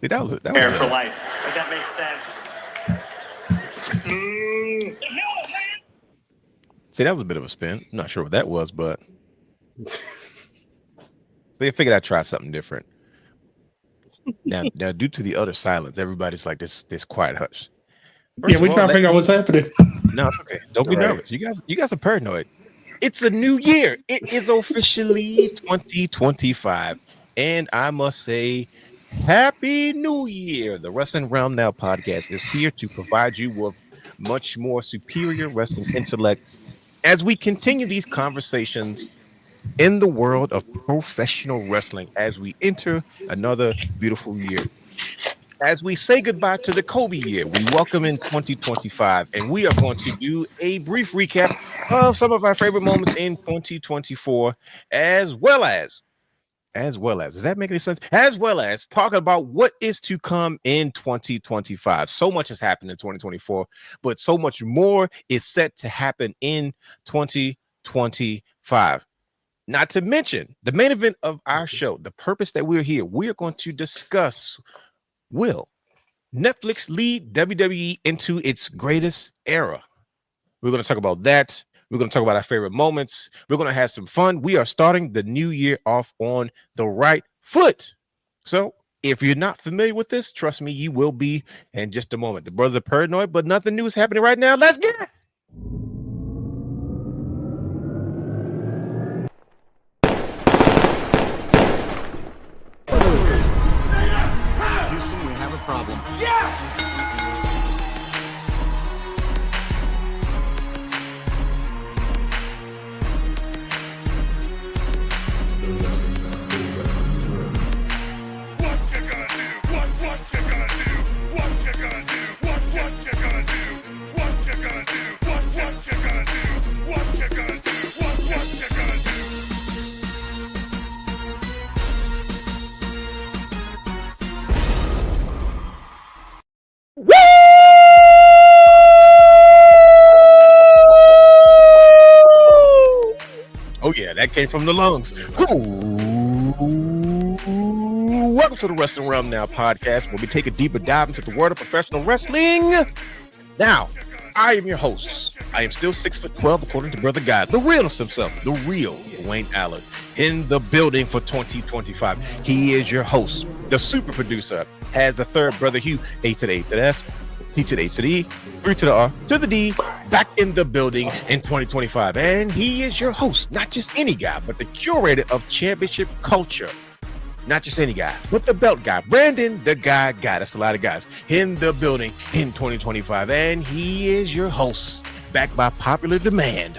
that Hair was for life. If that makes sense. See, that was a bit of a spin. I'm not sure what that was, but they figured I'd try something different. Now, due to the other silence, everybody's like this quiet hush. First we're trying to figure out what's happening. No, it's okay. Don't be nervous. You guys are paranoid. It's a new year. It is officially 2025. And I must say, Happy New Year. The Wrestling Wrealm Now podcast is here to provide you with much more superior wrestling intellect as we continue these conversations in the world of professional wrestling as we enter another beautiful year. As we say goodbye to the Kobe year, we welcome in 2025, and we are going to do a brief recap of some of our favorite moments in 2024, as well as, does that make any sense? As well as talk about what is to come in 2025. So much has happened in 2024, but so much more is set to happen in 2025. Not to mention the main event of our show, the purpose that we're here. We are going to discuss, will Netflix lead WWE into its greatest era? We're going to talk about that. We're going to talk about our favorite moments. We're going to have some fun. We are starting the new year off on the right foot. So if you're not familiar with this, trust me, you will be in just a moment. The brothers are paranoid, but nothing new is happening right now. Let's get it. Houston, we have a problem. Yes! What you gonna do? What you gonna do? What you gonna do? What you gonna do? What you gonna do? What you gonna do? What you gonna do? What you gonna do? Woo! Oh yeah, that came from the lungs. Welcome to the Wrestling Wrealm Now podcast, where we take a deeper dive into the world of professional wrestling. Now, I am your host. I am still 6'12", according to Brother God, the realness himself, the real Wayne Allen, in the building for 2025. He is your host, the super producer, has a third Brother Hugh, A to the A to the S, T to the H to the E, 3 to the R to the D, back in the building in 2025. And he is your host, not just any guy, but the curator of championship culture. Not just any guy, but the belt guy, Brandon, the guy. That's a lot of guys in the building in 2025. And he is your host, back by popular demand,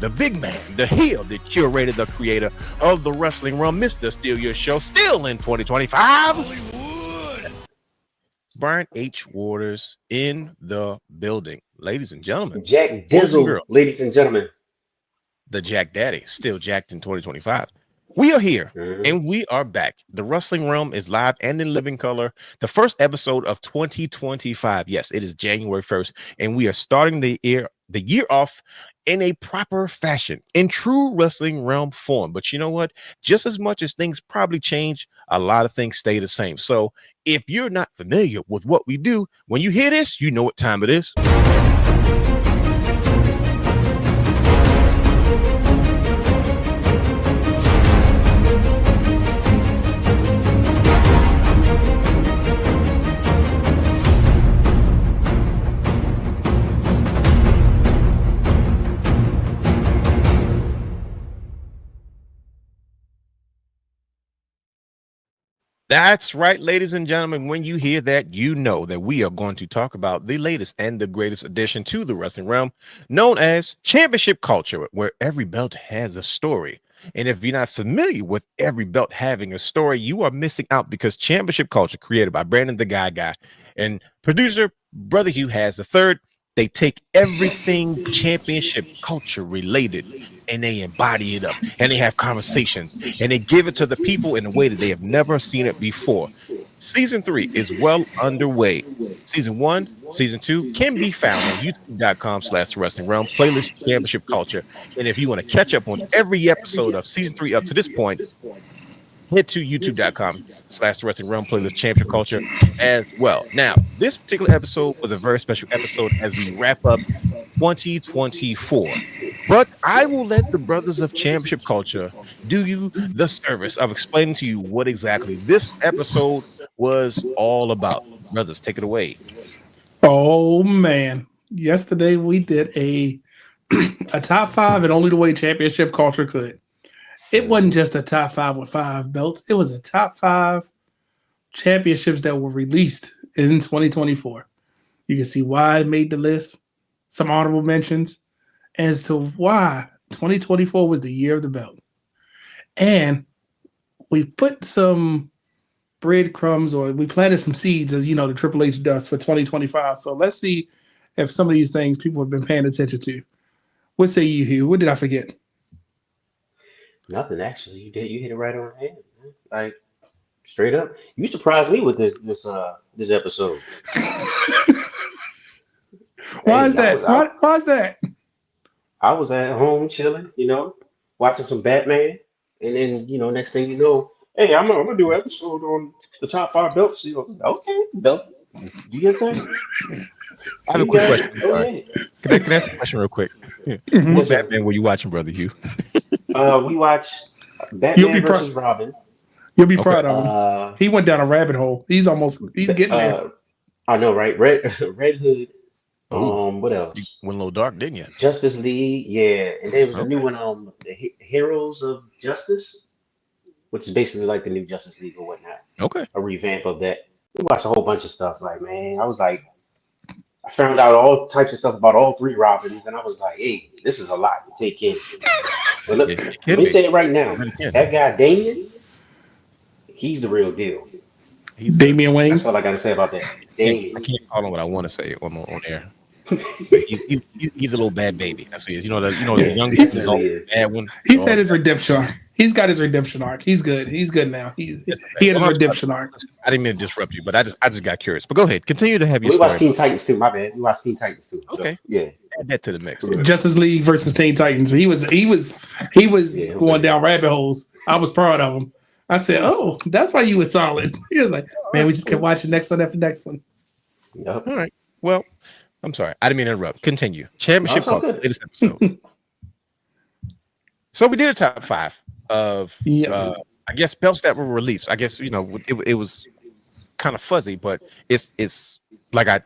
the big man, the heel, the curator, the creator of the Wrestling Wrealm, Mr. Steal Your Show, still in 2025. Hollywood. Brian H. Waters in the building. Ladies and gentlemen. Jack Dizzle, ladies and gentlemen. The Jack Daddy, still jacked in 2025. We are here and we are back. The Wrestling Wrealm is live and in living color. The first episode of 2025. Yes, it is January 1st, and we are starting the year off in a proper fashion, in true Wrestling Wrealm form. But you know what? Just as much as things probably change, a lot of things stay the same. So if you're not familiar with what we do, when you hear this, you know what time it is. That's right, ladies and gentlemen. When you hear that, you know that we are going to talk about the latest and the greatest addition to the Wrestling Wrealm, known as championship culture, where every belt has a story. And if you're not familiar with every belt having a story, you are missing out, because championship culture, created by Brandon the Guy and producer Brother Hugh has the third. They take everything championship culture related and they embody it up, and they have conversations and they give it to the people in a way that they have never seen it before. Season 3 is well underway. Season 1, Season 2 can be found on youtube.com/Wrestling Wrealm playlist championship culture. And if you want to catch up on every episode of Season 3 up to this point, head to youtube.com/Wrestling Wrealm playlist championship culture as well. Now, this particular episode was a very special episode as we wrap up 2024. But I will let the brothers of championship culture do you the service of explaining to you what exactly this episode was all about. Brothers, take it away. Oh man. Yesterday we did a top 5 and only the way championship culture could. It wasn't just a top 5 with 5 belts. It was a top 5 championships that were released in 2024. You can see why it made the list. Some honorable mentions as to why 2024 was the year of the belt. And we put some breadcrumbs, or we planted some seeds, as you know, the Triple H does for 2025. So let's see if some of these things people have been paying attention to. What say you, Hugh? What did I forget? Nothing actually. You hit it right on the head, man. Like straight up. You surprised me with this episode. Why is that? Why is that? I was at home chilling, watching some Batman, and then next thing you know, hey, I'm gonna do an episode on the top 5 belts. Okay, belt. You get that? I have a quick question. Sorry. Can I ask a question real quick? What Batman were you watching, Brother Hugh? We watched Batman versus Robin. You'll be proud of him. He went down a rabbit hole. He's getting there. I know, right? Red Hood. What else? You went a little dark, didn't you? Justice League, yeah. And there was a new one, the Heroes of Justice, which is basically like the new Justice League or whatnot. Okay. A revamp of that. We watched a whole bunch of stuff. Like, man, I found out all types of stuff about all 3 Robins, and I was like, hey, this is a lot to take in. But look, let me say it right now. That guy, Damian, he's the real deal. He's Damian Wayne. That's all I got to say about that. Damian. I can't call him what I want to say on air. He's a little bad baby. That's what he is. The youngest is all bad one. He's had his redemption arc. He's got his redemption arc. He's good. He's good now. He had his redemption arc. I didn't mean to disrupt you, but I just got curious. But go ahead. Continue to have your story. story. We watched Teen Titans too. My bad. We watched Teen Titans too. Okay. So, yeah. Add that to the mix. Justice League versus Teen Titans. He was going down rabbit holes. I was proud of him. I said, "Oh, that's why you were solid." He was like, "Man, we just kept watching next one after next one." Yep. All right. Well, I'm sorry. I didn't mean to interrupt. Continue. Championship call. Latest episode. So we did a top 5 of, I guess, belts that were released. I guess it was kind of fuzzy, but it's like I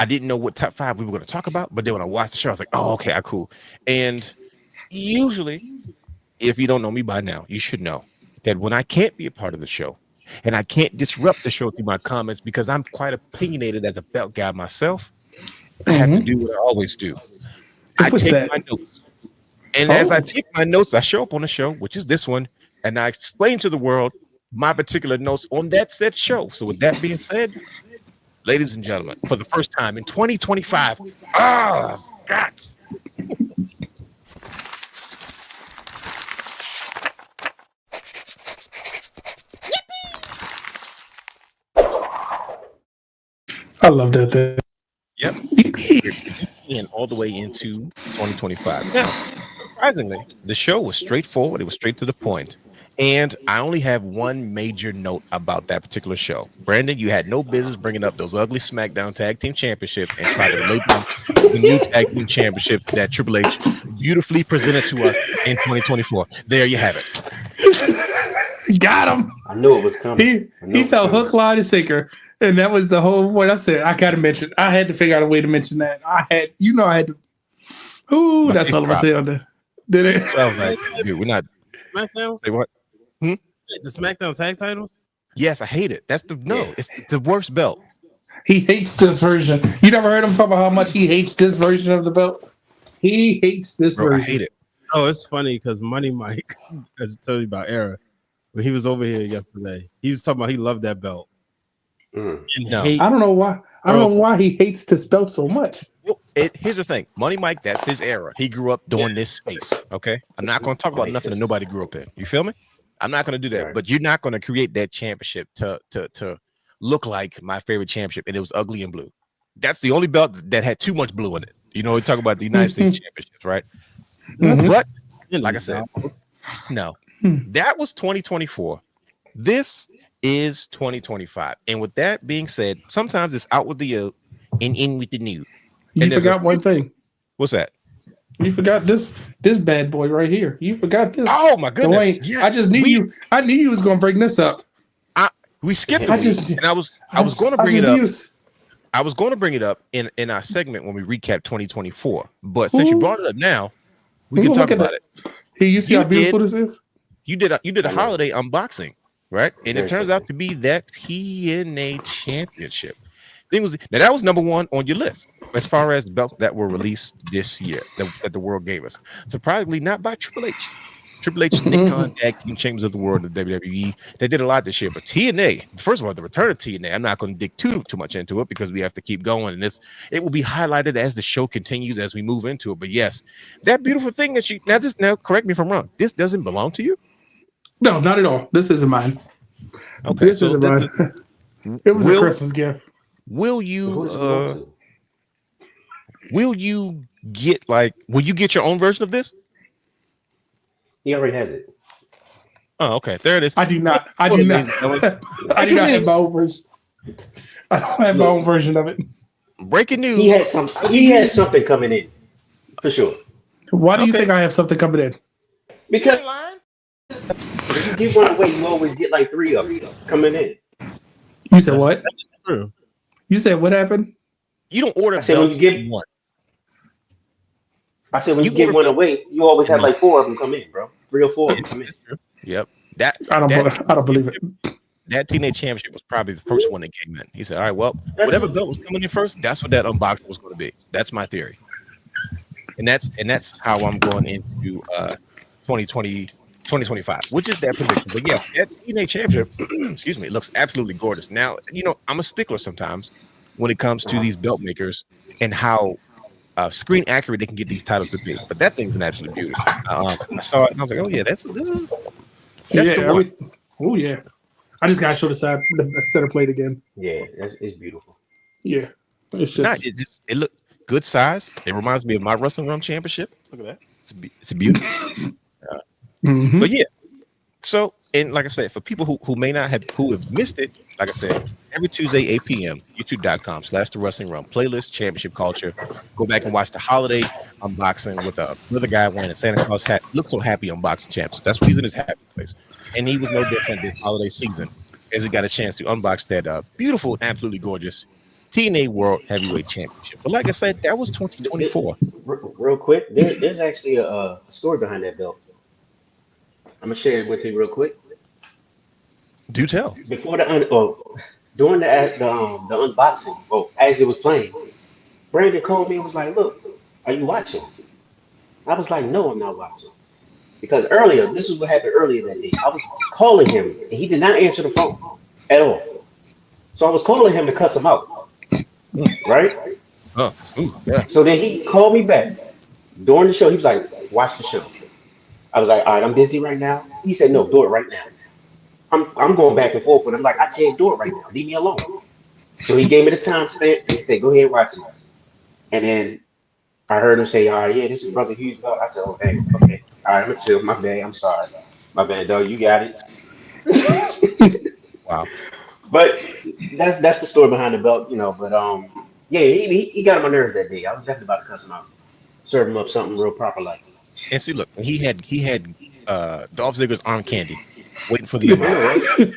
didn't know what top 5 we were going to talk about. But then when I watched the show, I was like, oh, okay, cool. And usually, if you don't know me by now, you should know that when I can't be a part of the show and I can't disrupt the show through my comments because I'm quite opinionated as a belt guy myself, I have to do what I always do. I take my notes. And as I take my notes, I show up on the show, which is this one, and I explain to the world my particular notes on that said show. So with that being said, ladies and gentlemen, for the first time in 2025, God. I love that thing. Yep. And all the way into 2025. Now, surprisingly, the show was straightforward. It was straight to the point. And I only have one major note about that particular show. Brandon, you had no business bringing up those ugly SmackDown Tag Team Championships and try to relate them to the new Tag Team Championship that Triple H beautifully presented to us in 2024. There you have it. Got him. I knew it was coming. He felt hook, line, and sinker. And that was the whole point. I said, I got to mention. I had to figure out a way to mention that. I had to. Ooh, that's all I'm going to say on there. Did it? So I was like, dude, we're not. SmackDown? Say what? The SmackDown tag titles? Yes, I hate it. It's the worst belt. He hates this version. You never heard him talk about how much he hates this version of the belt? He hates this version. I hate it. Oh, it's funny because Money Mike, I just told you about Era, when he was over here yesterday, he was talking about he loved that belt. No. I don't know why. I don't know why he hates this belt so much. Here's the thing. Money Mike, that's his era. He grew up during this space. Okay. I'm not going to talk about nothing that nobody grew up in. You feel me? I'm not going to do that. Right. But you're not going to create that championship to look like my favorite championship. And it was ugly and blue. That's the only belt that had too much blue in it. You know, we talk about the United States championships, right? Mm-hmm. But like I said, no. That was 2024. This is 2025. And with that being said, sometimes it's out with the old and in with the new. You And there's forgot one thing. What's that? You forgot this bad boy right here. You forgot this. Oh my goodness! Dwayne, Yeah, I just knew you. I knew you was gonna bring this up. We skipped I it, just- and I was going to bring it up. knew- I was going to bring it up in our segment when we recap 2024. But since you brought it up now, we can talk about it. Here, you see You how beautiful this is? You did a holiday unboxing, right? And it Very turns simple. out to be that TNA Championship. Thing was now that was number one on your list as far as belts that were released this year that the world gave us. Surprisingly, not by Triple H. Triple H, Nick Khan, Tag Team Champions of the World, the WWE. They did a lot this year, but TNA. First of all, the return of TNA. I'm not going to dig too much into it because we have to keep going, and it will be highlighted as the show continues as we move into it. But yes, that beautiful thing that you now correct me if I'm wrong. This doesn't belong to you. No, not at all. This isn't mine. Okay, This isn't mine. It was a Christmas gift. Will Who's it you belong to? will you get your own version of this? He already has it. Oh, okay. There it is. I do not. I do not. I do not have my own version. I don't have my own version of it. Breaking news. He has something coming in for sure. Why do you Okay. think I have something coming in? Because if you give one away, you always get like 3 of them coming in. You said what? True. You said what happened? You don't order I said when belts you give- one. I said when You you give order- one away, you always have like 4 of them come in, bro. 3 or 4 of them come in. Yep. That I don't believe it. that Teenage Championship was probably the first one that came in. He said, all right, well, whatever belt was coming in first, that's what that unboxing was going to be. That's my theory. And that's how I'm going into 2025, which is that prediction. But yeah, that Teenage Championship, excuse me, looks absolutely gorgeous. Now, I'm a stickler sometimes when it comes to these belt makers and how screen accurate they can get these titles to be. But that thing's an absolute beauty. I saw it and I was like, oh yeah, that's the one. Oh yeah. I just gotta show the center plate again. Yeah, it's beautiful. Yeah. It's Nah, just it looked good size. It reminds me of my Wrestling Wrealm Championship. Look at that. It's a beauty. mhm. But yeah. So, and like I said, for people who may not have missed it, like I said, every Tuesday, 8 p.m., youtube.com/The Wrestling Wrealm playlist, championship culture. Go back and watch the holiday unboxing with another guy wearing a Santa Claus hat. Looks so happy unboxing champs. That's why he's in his happy place. And he was no different this holiday season as he got a chance to unbox that beautiful, absolutely gorgeous TNA World Heavyweight Championship. But like I said, that was 2024. Real quick, there's actually a story behind that belt. I'm gonna share it with you real quick. Do tell. Before during the unboxing, as it was playing, Brandon called me and was like, "Look, are you watching?" I was like, "No, I'm not watching." Because this is what happened earlier that day. I was calling him and he did not answer the phone at all. So I was calling him to cuss him out, right? Oh, yeah. So then he called me back during the show. He was like, "Watch the show." I was like, "All right, I'm busy right now." He said, "No, do it right now." I'm going back and forth, but I'm like, "I can't do it right now. Leave me alone." So he gave me the timestamp and he said, "Go ahead and watch it." And then I heard him say, "All right, yeah, this is Brother Hughes belt." I said, "Okay. All right, I'm gonna chill. My bad. I'm sorry. My bad, dog. You got it." Wow. But that's the story behind the belt, But yeah, he got on my nerves that day. I was definitely about to cuss him out, serve him up something real proper like. And see, look, he had Dolph Ziggler's arm candy waiting for the unboxing.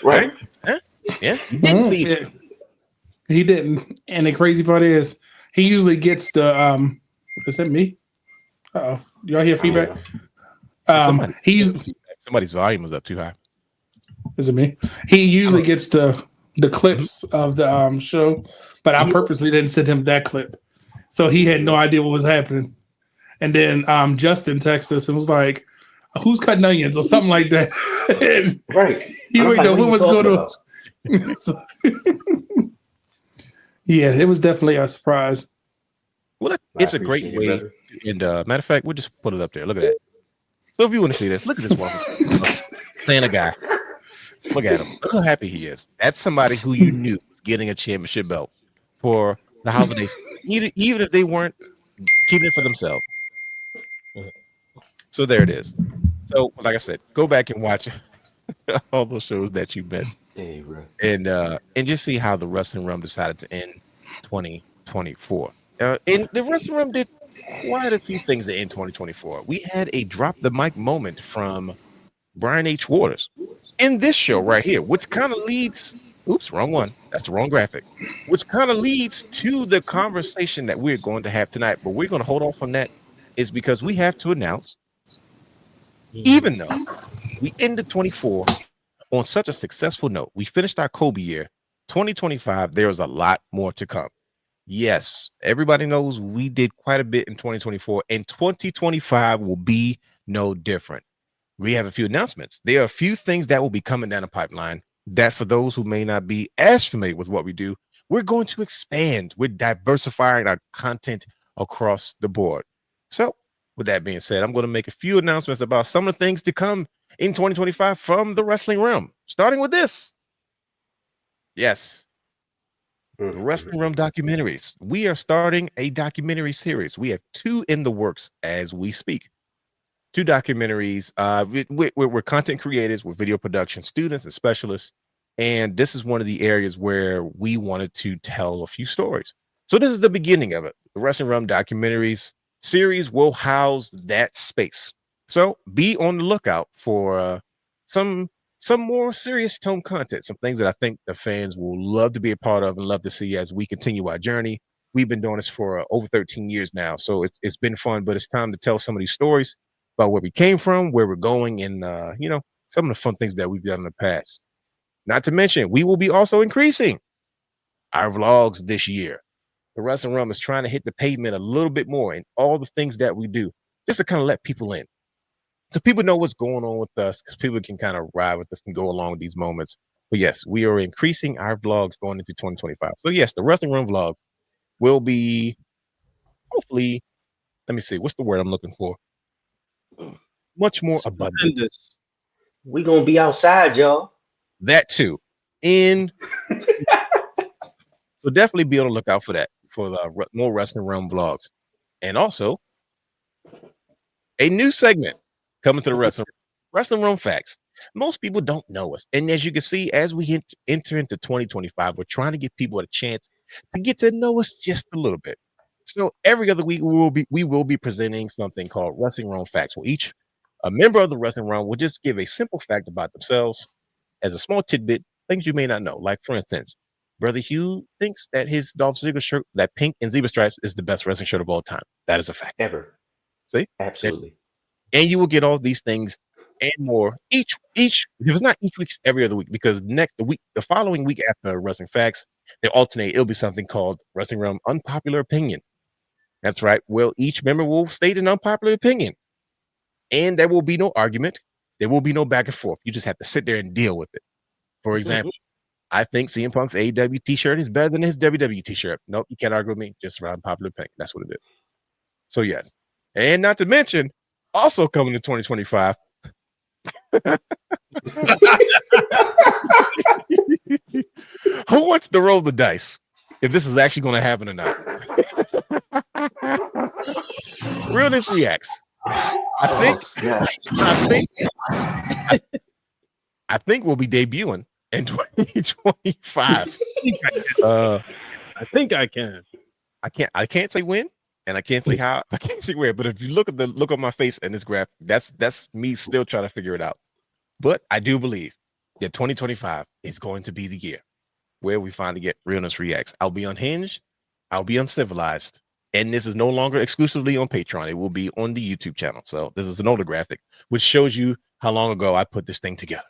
Right? Huh? Yeah, he didn't see it. Yeah. He didn't. And the crazy part is he usually gets the is that me? Uh-oh. Y'all hear feedback? Somebody's volume was up too high. Is it me? He usually gets the clips of the show, but I purposely didn't send him that clip. So he had no idea what was happening. And then Justin texted us and was like, "Who's cutting onions?" or something like that. And Right. he I'm didn't like, know what what you was talking going on. about? So- yeah, it was definitely a surprise. Well, I it's a great appreciate it, way. brother. And matter of fact, we'll just put it up there. Look at that. So if you want to see this, look at this one. Santa guy. Look at him. Look how happy he is. That's somebody who you knew was getting a championship belt for the holidays, even if they weren't keeping it for themselves. So there it is. So, like I said, go back and watch all those shows that you missed, Hey, bro. and just see how the Wrestling Realm decided to end 2024. And the Wrestling Realm did quite a few things to end 2024. We had a drop the mic moment from Brian H. Waters in this show right here, which kind of leads. Oops, wrong one. That's the wrong graphic. Which kind of leads to the conversation that we're going to have tonight. But we're going to hold off on that, is because we have to announce, even though we ended 24 on such a successful note, we finished our Kobe year. 2025, there is a lot more to come. Yes, everybody knows we did quite a bit in 2024, and 2025 will be no different. We have a few announcements. There are a few things that will be coming down the pipeline that, for those who may not be as familiar with what we do, we're going to expand. We're diversifying our content across the board. So, with that being said, I'm going to make a few announcements about some of the things to come in 2025 from the Wrestling Realm, starting with this. Yes, the Wrestling Realm documentaries. We are starting a documentary series. We have 2 in the works as we speak. 2 documentaries. We're content creators, we're video production students and specialists, and this is one of the areas where we wanted to tell a few stories. So this is the beginning of it. The Wrestling Realm documentaries series will house that space. So be on the lookout for some more serious tone content, some things that I think the fans will love to be a part of and love to see as we continue our journey. We've been doing this for over 13 years now, so it's been fun, but it's time to tell some of these stories about where we came from, where we're going, and some of the fun things that we've done in the past. Not to mention, we will be also increasing our vlogs this year. The Wrestling Realm is trying to hit the pavement a little bit more in all the things that we do, just to kind of let people in, so people know what's going on with us, because people can kind of ride with us and go along with these moments. But yes, we are increasing our vlogs going into 2025. So yes, the Wrestling Realm vlogs will be, hopefully, let me see, what's the word I'm looking for? Much more abundant. We gonna be outside, y'all. That too. So definitely be on the lookout for that, for the more Wrestling Realm vlogs. And also a new segment coming to the Wrestling Realm Facts. Most people don't know us, and as you can see, as we enter into 2025, we're trying to give people a chance to get to know us just a little bit. So every other week we will be presenting something called Wrestling Realm Facts, where each a member of the Wrestling Realm will just give a simple fact about themselves as a small tidbit, things you may not know. Like, for instance, Brother Hugh thinks that his Dolph Ziggler shirt, that pink and zebra stripes, is the best wrestling shirt of all time. That is a fact. Ever. See? Absolutely. And you will get all these things and more each if it's not each week, every other week, because the following week after Wrestling Facts, they alternate. It'll be something called Wrestling Realm Unpopular Opinion. That's right. Well, each member will state an unpopular opinion, and there will be no argument. There will be no back and forth. You just have to sit there and deal with it. For example, I think CM Punk's AEW t-shirt is better than his WWE t-shirt. Nope, you can't argue with me. Just around popular opinion. That's what it is. So yes. And not to mention, also coming to 2025. Who wants to roll the dice if this is actually going to happen or not? Realness Reacts. I think we'll be debuting in 2025. I think I can. I can't say when, and I can't say how. I can't say where. But if you look on my face in this graph, that's me still trying to figure it out. But I do believe that 2025 is going to be the year where we finally get Realness Reacts. I'll be unhinged. I'll be uncivilized. And this is no longer exclusively on Patreon. It will be on the YouTube channel. So this is an older graphic, which shows you how long ago I put this thing together.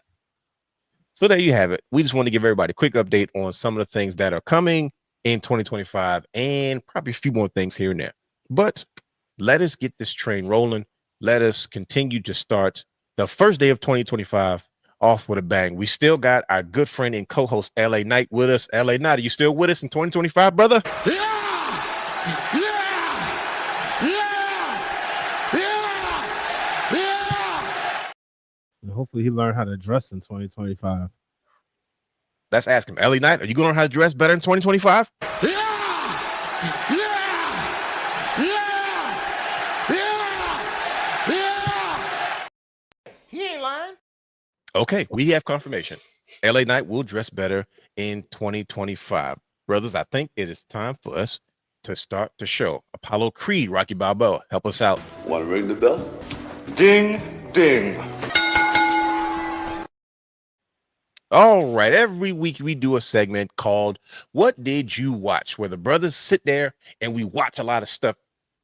So there you have it. We just want to give everybody a quick update on some of the things that are coming in 2025 and probably a few more things here and there. But let us get this train rolling. Let us continue to start the first day of 2025 off with a bang. We still got our good friend and co-host LA Knight with us. LA Knight, are you still with us in 2025, brother? And hopefully he learned how to dress in 2025. Let's ask him. LA Knight, are you going to learn how to dress better in 2025? Okay, we have confirmation. LA Knight will dress better in 2025. Brothers, I think it is time for us to start the show. Apollo Creed, Rocky Balboa, help us out. Want to ring the bell? Ding, ding. All right, every week we do a segment called What Did You Watch? Where the brothers sit there and we watch a lot of stuff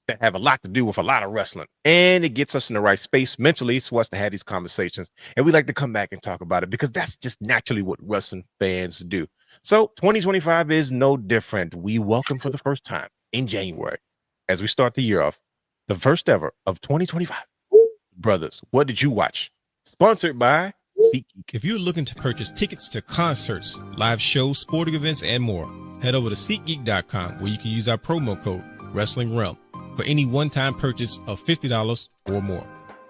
that have a lot to do with a lot of wrestling. And it gets us in the right space mentally for us to have these conversations. And we like to come back and talk about it because that's just naturally what wrestling fans do. So 2025 is no different. We welcome for the first time in January, as we start the year off, the first ever of 2025. Brothers, what did you watch? Sponsored by SeatGeek. If you're looking to purchase tickets to concerts, live shows, sporting events, and more, head over to SeatGeek.com where you can use our promo code Wrestling Realm for any one-time purchase of $50 or more.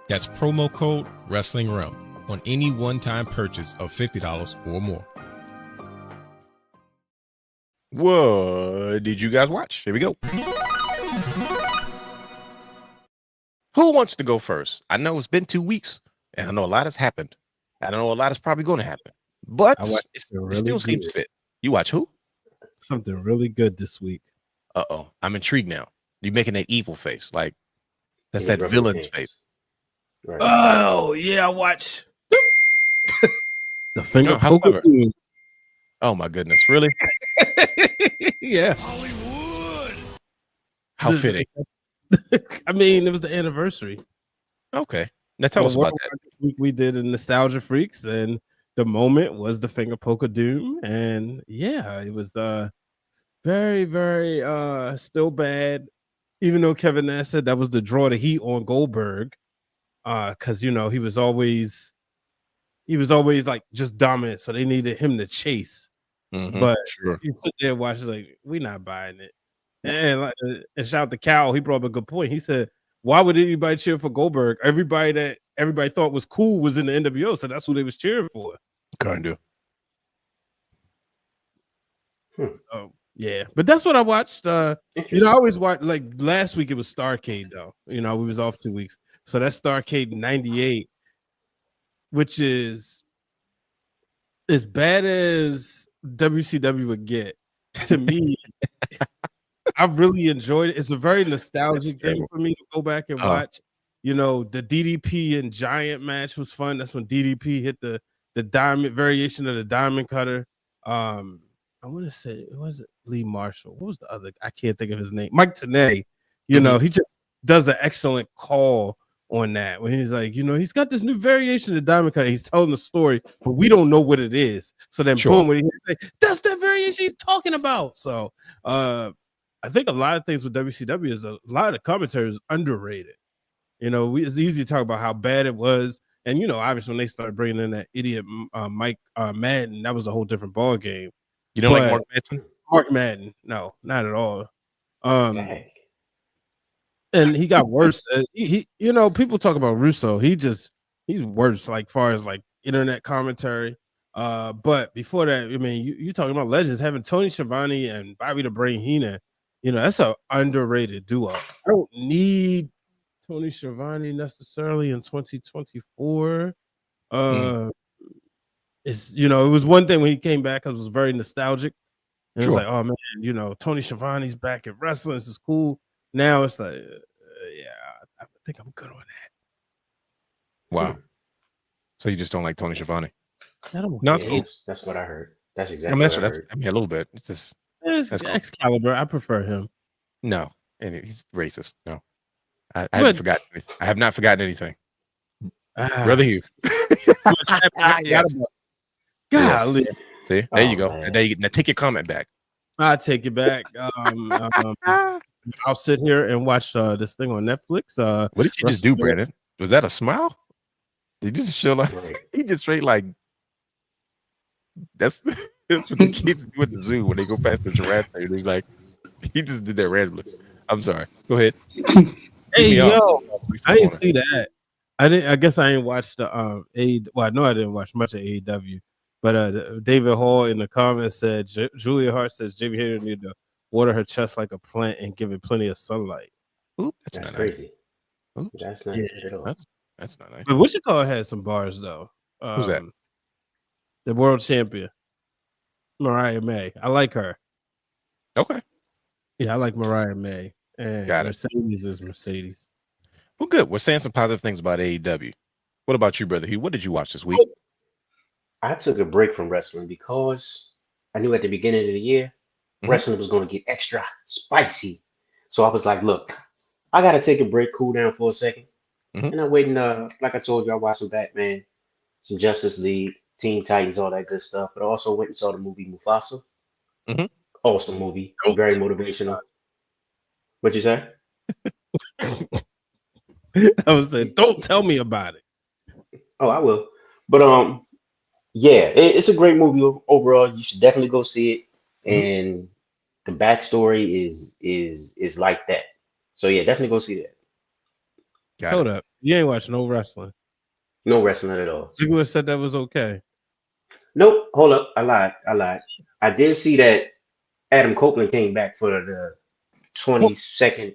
That's promo code Wrestling Realm on any one-time purchase of $50 or more. What did you guys watch? Here we go. Who wants to go first? I know it's been 2 weeks, and I know a lot has happened. I know a lot is probably going to happen, but I watched it something still really seems good. fit. You watch who? Something really good this week. Uh-oh, I'm intrigued now. You making that evil face, like that's Yeah, that rubbing villain's his face. Right. Oh yeah, I watched the Finger Oh, how Poker clever. Queen. Oh my goodness, really? Yeah, Hollywood. How fitting. I mean, it was the anniversary. Okay, now tell us about that. This week we did a Nostalgia Freaks, and the moment was the Finger Poker Doom, and yeah, it was very, very still bad. Even though Kevin Nash said that was the draw to heat on Goldberg, because you know he was always like just dominant, so they needed him to chase. But Sure. you sit there and watch, like, we're not buying it. And shout out to Cal, he brought up a good point. He said, why would anybody cheer for Goldberg? Everybody that everybody thought was cool was in the NWO, so that's who they was cheering for. Kind of. So yeah, but that's what I watched. I always watch, like last week it was Starrcade though. We was off 2 weeks. So that's Starrcade 98, which is as bad as WCW would get. To me, I really enjoyed it. It's a very nostalgic thing for me to go back and watch. The DDP and Giant match was fun. That's when DDP hit the diamond variation of the diamond cutter. I want to say it wasn't Lee Marshall. What was the other? I can't think of his name. Mike Tenay. He just does an excellent call on that when he's like, he's got this new variation of the diamond cutter. He's telling the story, but we don't know what it is. So then, boom, when he say that's that variation he's talking about. So, I think a lot of things with WCW is a lot of the commentary is underrated. It's easy to talk about how bad it was, and obviously when they started bringing in that idiot Mike Madden, that was a whole different ball game. You don't like Mark Madsen? Mark Madden, no, not at all. And he got worse. He people talk about Russo. He's worse, like far as like internet commentary. But before that, I mean, you talking about legends having Tony Schiavone and Bobby the Brain Heenan. That's an underrated duo. I don't need Tony Schiavone necessarily in 2024. It's it was one thing when he came back because it was very nostalgic. And it's like, oh man, Tony Schiavone's back at wrestling. This is cool. Now it's like, I think I'm good on that. Wow. So you just don't like Tony Schiavone? No, that's cool. That's what I heard. That's exactly what I heard. I mean, a little bit. It's just that's cool. Excalibur. I prefer him. No, and he's racist. No, I haven't forgotten. I have not forgotten anything. Brother Hugh. Golly. See, there you go. Now take your comment back. I'll take it back. I'll sit here and watch this thing on Netflix. What did you just do, Brandon? Was that a smile? Did you just show like he just straight like that's what the kids do at the zoo when they go past the giraffe. He's like, he just did that randomly. I'm sorry. Go ahead. Hey yo, I didn't see that. I guess I ain't watched the Well, I know I didn't watch much of AEW, but David Hall in the comments said Julia Hart says Jamie Hayter need to water her chest like a plant and give it plenty of sunlight. Oop, that's crazy. Nice. That's not good at all. That's not nice. But Wichita had some bars though. Who's that? The world champion, Mariah May. I like her. Okay. Yeah, I like Mariah May. And Got it. Mercedes is Mercedes. Well, good. We're saying some positive things about AEW. What about you, brother Hugh? What did you watch this week? I took a break from wrestling because I knew at the beginning of the year wrestling was going to get extra spicy. So I was like, look, I got to take a break, cool down for a second. Mhm. And I'm waiting, like I told you, I watched some Batman, some Justice League, Teen Titans, all that good stuff. But I also went and saw the movie Mufasa. Mhm. Awesome movie, very motivational. What'd you say? I was saying, don't tell me about it. Oh, I will. But yeah, it's a great movie overall. You should definitely go see it. And the backstory is like that. So yeah, definitely go see that. Got Hold it. up. You ain't watching no wrestling. No wrestling at all. Ziggler said that was okay. Nope. Hold up. I lied. I did see that Adam Copeland came back for the 22nd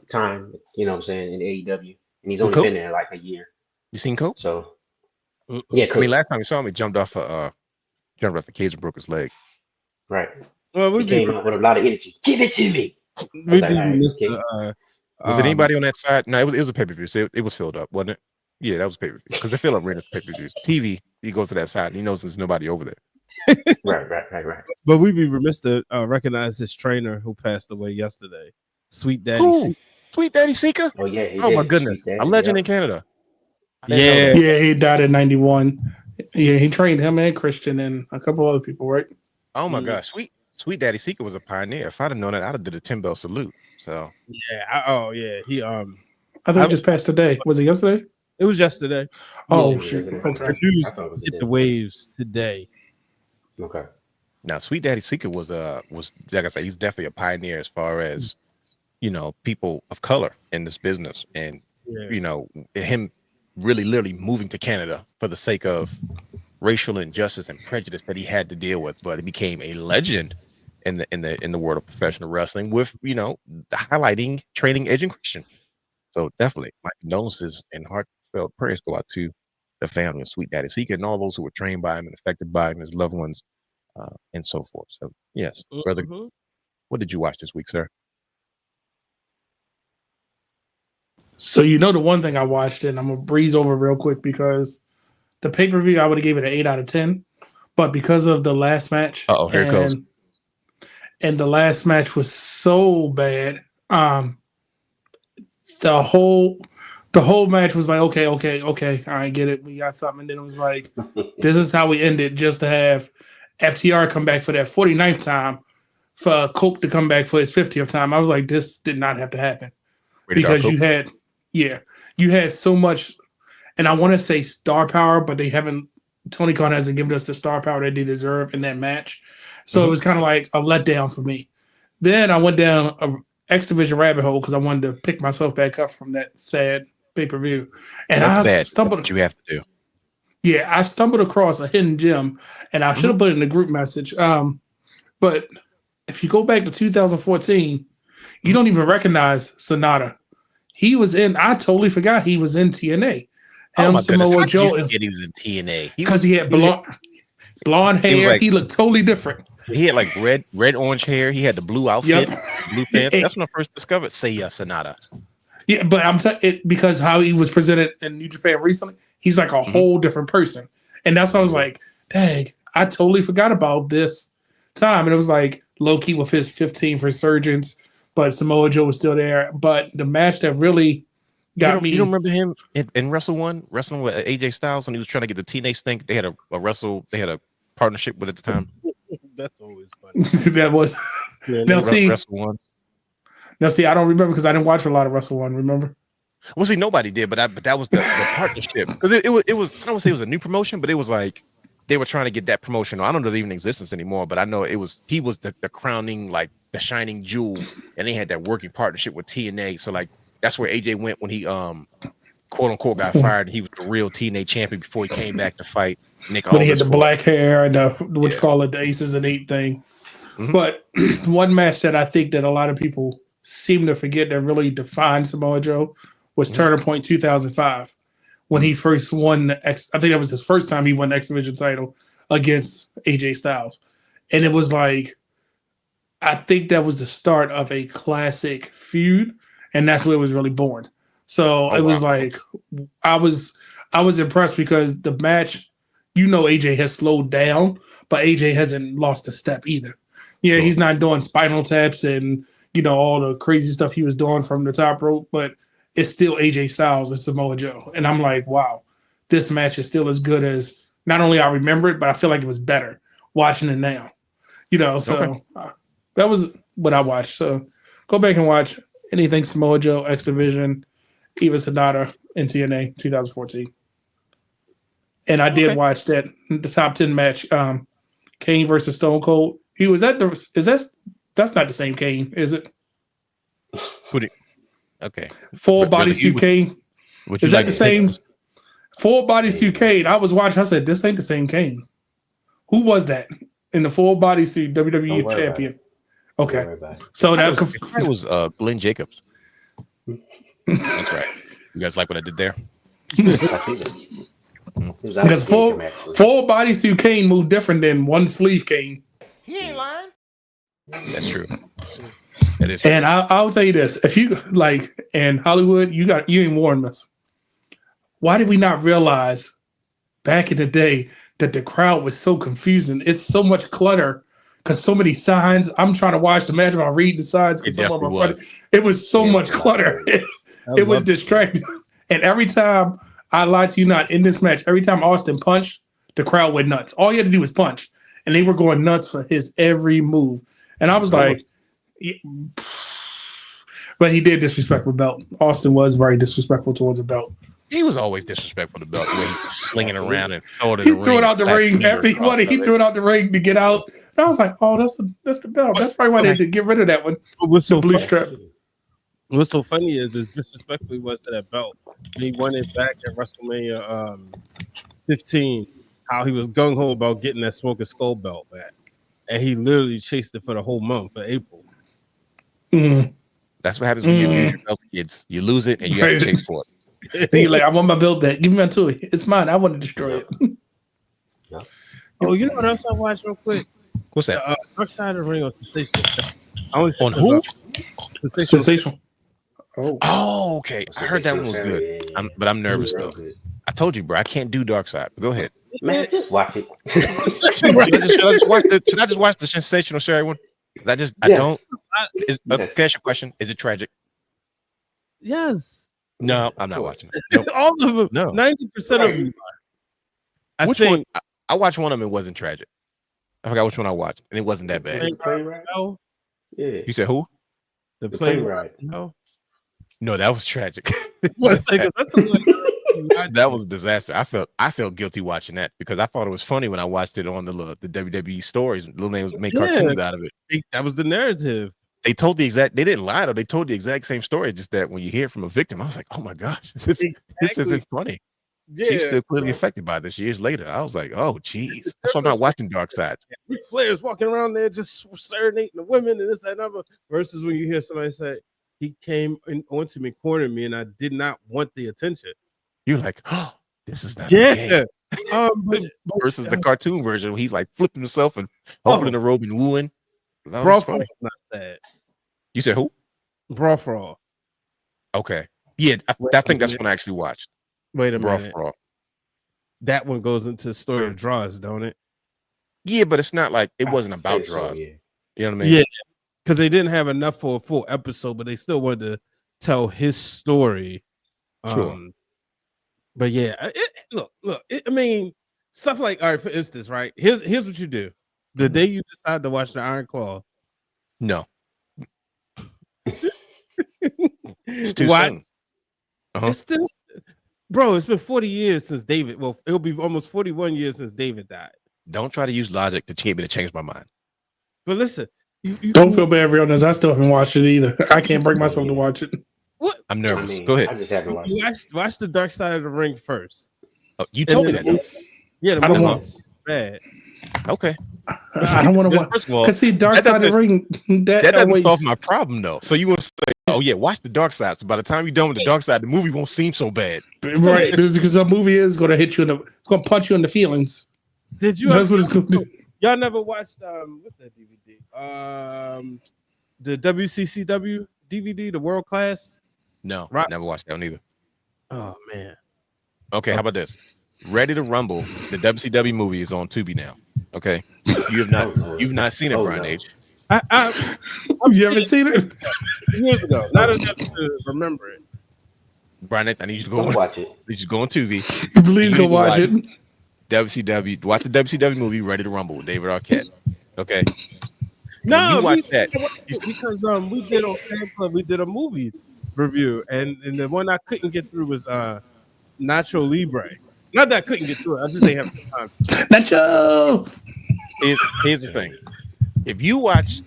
time, you know what I'm saying, in AEW. And he's Who, only Cope? been there like a year. You seen Cope? So Mm-mm. yeah, I Cope. mean, last time you saw him, he jumped off the cage and broke his leg. Right. Well, He we'd be came out with a lot of energy. Give it to me. we'd like, be all right, remiss okay. to, Was it anybody on that side? No, it was a pay-per-view, so it was filled up, wasn't it? Yeah, that was pay-per-view. Because they fill up random pay-per-views. TV, he goes to that side and he knows there's nobody over there. Right. But we'd be remiss to recognize his trainer who passed away yesterday, Sweet Daddy. Who? Sweet Daddy Seeker? Oh yeah, he Oh my did. goodness. Sweet A Daddy, legend yeah. in Canada. I didn't know Yeah. that. Yeah, he died in 91. Yeah, he trained him and Christian and a couple other people, right? Oh my gosh. Sweet Daddy Seeker was a pioneer. If I'd have known that, I'd have did a 10-bell salute. So Yeah. He I think he just passed today. Was it yesterday? it was yesterday. Oh, Yeah, shoot. yeah. Okay. I thought it was Hit today. the waves today. Okay. now Sweet Daddy Seeker was like I said, he's definitely a pioneer as far as people of color in this business, and him really literally moving to Canada for the sake of racial injustice and prejudice that he had to deal with. But it became a legend in the world of professional wrestling with highlighting training Edge and Christian. So definitely my condolences and heartfelt prayers go out to the family of Sweet Daddy Seeker and all those who were trained by him and affected by him, his loved ones, and so forth. So yes, brother, what did you watch this week, sir? So the one thing I watched, and I'm gonna breeze over real quick because the pay-per-view I would have gave it an 8 out of 10, but because of the last match, Here it goes. And the last match was so bad. The whole match was like, okay, I get it, we got something. And then it was like, this is how we end it, just to have FTR come back for that 49th time, for Coke to come back for his 50th time. I was like, this did not have to happen. Because you had so much, and I want to say star power, but they haven't. Tony Khan hasn't given us the star power that they deserve in that match, so it was kind of like a letdown for me. Then I went down a X Division rabbit hole because I wanted to pick myself back up from that sad pay-per-view, and That's I bad. stumbled. That's what you have to do. Yeah, I stumbled across a hidden gem, and I should have put it in the group message. But if you go back to 2014, you don't even recognize Sonata. He was in. I totally forgot he was in TNA. Oh my goodness! Samoa How Joe, did you forget he was in TNA? because he had blonde hair. He looked totally different. He had like red orange hair. He had the blue outfit, blue pants. It- That's when I first discovered Seiya Sonata. Yeah, but I'm it because how he was presented in New Japan recently. He's like a whole different person, and that's why I was like, "Dang, I totally forgot about this time." And it was like low key with his 15 resurgence, but Samoa Joe was still there. But the match that really got me. You don't remember him in wrestling with AJ Styles when he was trying to get the Teenage Stink? They had they had a partnership with at the time. That's always funny. That was now see. Wrestle One. Now see, I don't remember because I didn't watch a lot of Wrestle One. Remember? Well, see, nobody did, but that was the partnership, because it was. I don't want to say it was a new promotion, but it was like they were trying to get that promotion. I don't know if they even existence anymore, but I know he was the crowning, like the shining jewel, and they had that working partnership with TNA. So like that's where AJ went when he quote unquote got fired. He was the real TNA champion before he came back to fight Nick. When he had the black hair and the call it the Aces and Eight thing. But one match that I think that a lot of people seem to forget that really defined Samoa Joe was Turner Point 2005, when he first won I think that was his first time he won the X Division title against AJ Styles. And it was like, I think that was the start of a classic feud, and that's where it was really born. So it was like, I was impressed because the match, AJ has slowed down, but AJ hasn't lost a step either. Yeah, he's not doing spinal taps and all the crazy stuff he was doing from the top rope, but it's still AJ Styles and Samoa Joe. And I'm like, wow, this match is still as good as not only I remember it, but I feel like it was better watching it now. So that was what I watched. So go back and watch anything Samoa Joe, X Division, Eva Sonata, and TNA 2014. And I did watch the top 10 match, Kane versus Stone Cold. That's not the same Kane, is it? Okay. Full bodysuit Kane. Is that the same? Full bodysuit Kane. I was watching. I said, this ain't the same Kane. Who was that in the full bodysuit WWE champion? Okay. So that was Glenn Jacobs. That's right. You guys like what I did there? Because full bodysuit Kane moved different than one sleeve Kane. He ain't lying. That's true. That is. And I'll tell you this: if you in Hollywood, you ain't warned us. Why did we not realize back in the day that the crowd was so confusing? It's so much clutter because so many signs. I'm trying to watch the match while reading the signs. It was so much clutter. It was distracting. And every time, I lied to you not, in this match, every time Austin punched, the crowd went nuts. All you had to do was punch, and they were going nuts for his every move. And I was like, but he did disrespect the belt. Austin was very disrespectful towards the belt. He was always disrespectful to the belt, the way he was slinging around and throwing it. He threw it out the ring. He threw it out the ring to get out. And I was like, oh, that's the belt. That's probably why they did get rid of that one. What's so blue funny, strap. What's so funny is as disrespectful he was to that belt. He won it back at WrestleMania 15. How he was gung ho about getting that Smoking Skull belt back, and he literally chased it for the whole month of April. Mm. That's what happens when you abuse your belt, kids. You lose it and you have to chase for it. You're like, I want my belt back. Give me my toy. It's mine. I want to destroy it. Oh, you know what else I watched real quick? What's that? Dark Side of the Ring on Sensational. I only on who? Sensational. Oh, okay. I heard that one was good. But I'm nervous though. I told you, bro. I can't do Dark Side. Go ahead. Man, just watch it. Should I just watch the Sensational Sherry one? I don't. Can I ask you a question? Is it tragic? Yes. No, I'm not watching it. Nope. All of them. No. 90% of them. Which one? I watched one of them. It wasn't tragic. I forgot which one I watched, and it wasn't that bad. No. Yeah. You said who? The plane ride. No, that was tragic. That was a disaster. I felt guilty watching that because I thought it was funny when I watched it on the WWE stories. Little names make cartoons out of it. That was the narrative. They told they didn't lie though. They told the exact same story. Just that when you hear it from a victim, I was like, oh my gosh, this isn't funny. Yeah. She's still clearly affected by this years later. I was like, oh geez. That's why I'm not watching Dark Sides. Ric Flair's walking around there just serenading the women and this, that, and other. Versus when you hear somebody say, he came onto me, cornered me, and I did not want the attention. You're like, oh, this is not okay. Versus the cartoon version where he's like flipping himself and opening the robe and wooing. Brawl for all is not sad. You said who? Brawl for all. Okay. Yeah, I think that's when I actually watched. Wait a Brawl minute. for all. That one goes into story of draws, don't it? Yeah, but it's not like it wasn't about draws. You know what I mean? Yeah. Because they didn't have enough for a full episode, but they still wanted to tell his story. Sure. But yeah, look. I mean, stuff like, all right, for instance, right? Here's what you do. The day you decide to watch the Iron Claw. No. It's too soon. It's still, bro, it's been 40 years since David. Well, it'll be almost 41 years since David died. Don't try to use logic to get me to change my mind. But listen. You don't feel bad for this. I still haven't watched it either. I can't bring myself to watch it. What? I'm nervous. Go ahead. I just haven't watched it. Watch the Dark Side of the Ring first. Oh, you told me that. Yeah, the movie bad. Okay. I don't want to watch. First of all, Cause see, Dark Side of the Ring. that doesn't always solve my problem though. So you want to say, oh yeah, watch the Dark Side. So by the time you're done with the Dark Side, the movie won't seem so bad. right because the movie is going to hit you in the. It's going to punch you in the feelings. Did you? That's what it's going to do. Y'all never watched what's that DVD? The WCCW DVD, the World Class. No, Right. never watched that one either. Oh man. Okay, how about this? Ready to Rumble, the WCW movie is on Tubi now. Okay, you've not seen it, Brian H. You haven't seen it? Years ago, not enough to remember it. Brian H, I need you to go watch it. You should go on Tubi. Please go watch it. WCW, watch the WCW movie Ready to Rumble with David Arquette. Okay. No, you watch that because we did on Fan Club, we did a movies review, and the one I couldn't get through was Nacho Libre. Not that I couldn't get through it, I just ain't have the time. Nacho. Here's the thing. If you watch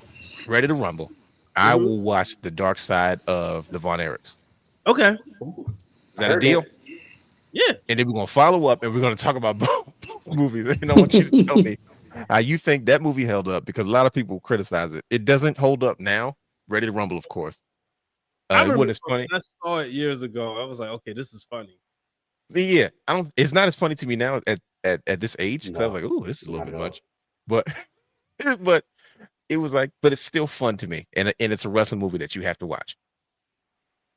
Ready to Rumble, I will watch the Dark Side of the Von Erichs. Okay. Is that a deal? Yeah. And then we're gonna follow up and we're gonna talk about both movies. And I want you to tell me how you think that movie held up, because a lot of people criticize it. It doesn't hold up now. Ready to Rumble, of course. I remember it's funny. I saw it years ago. I was like, okay, this is funny. Yeah, it's not as funny to me now at this age, because I was like, ooh, this is a little bit much. But but it was like, but it's still fun to me. And it's a wrestling movie that you have to watch.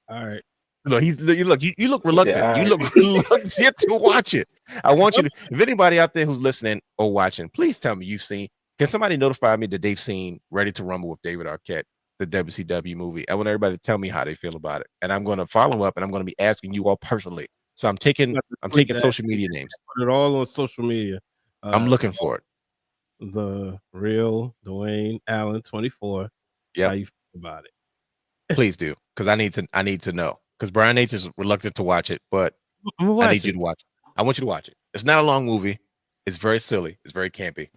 All right. Look, you look reluctant. Yeah, you look reluctant to watch it. I want you to, if anybody out there who's listening or watching, please tell me you've seen. Can somebody notify me that they've seen Ready to Rumble with David Arquette, the WCW movie? I want everybody to tell me how they feel about it, and I'm going to follow up, and I'm going to be asking you all personally. So I'm taking social media names. Put it all on social media. I'm looking for it. The real Dwayne Allen 24. Yeah, how you feel about it? Please do, because I need to know. Because Brian H is reluctant to watch it, but I need you to watch it. I want you to watch it. It's not a long movie. It's very silly. It's very campy.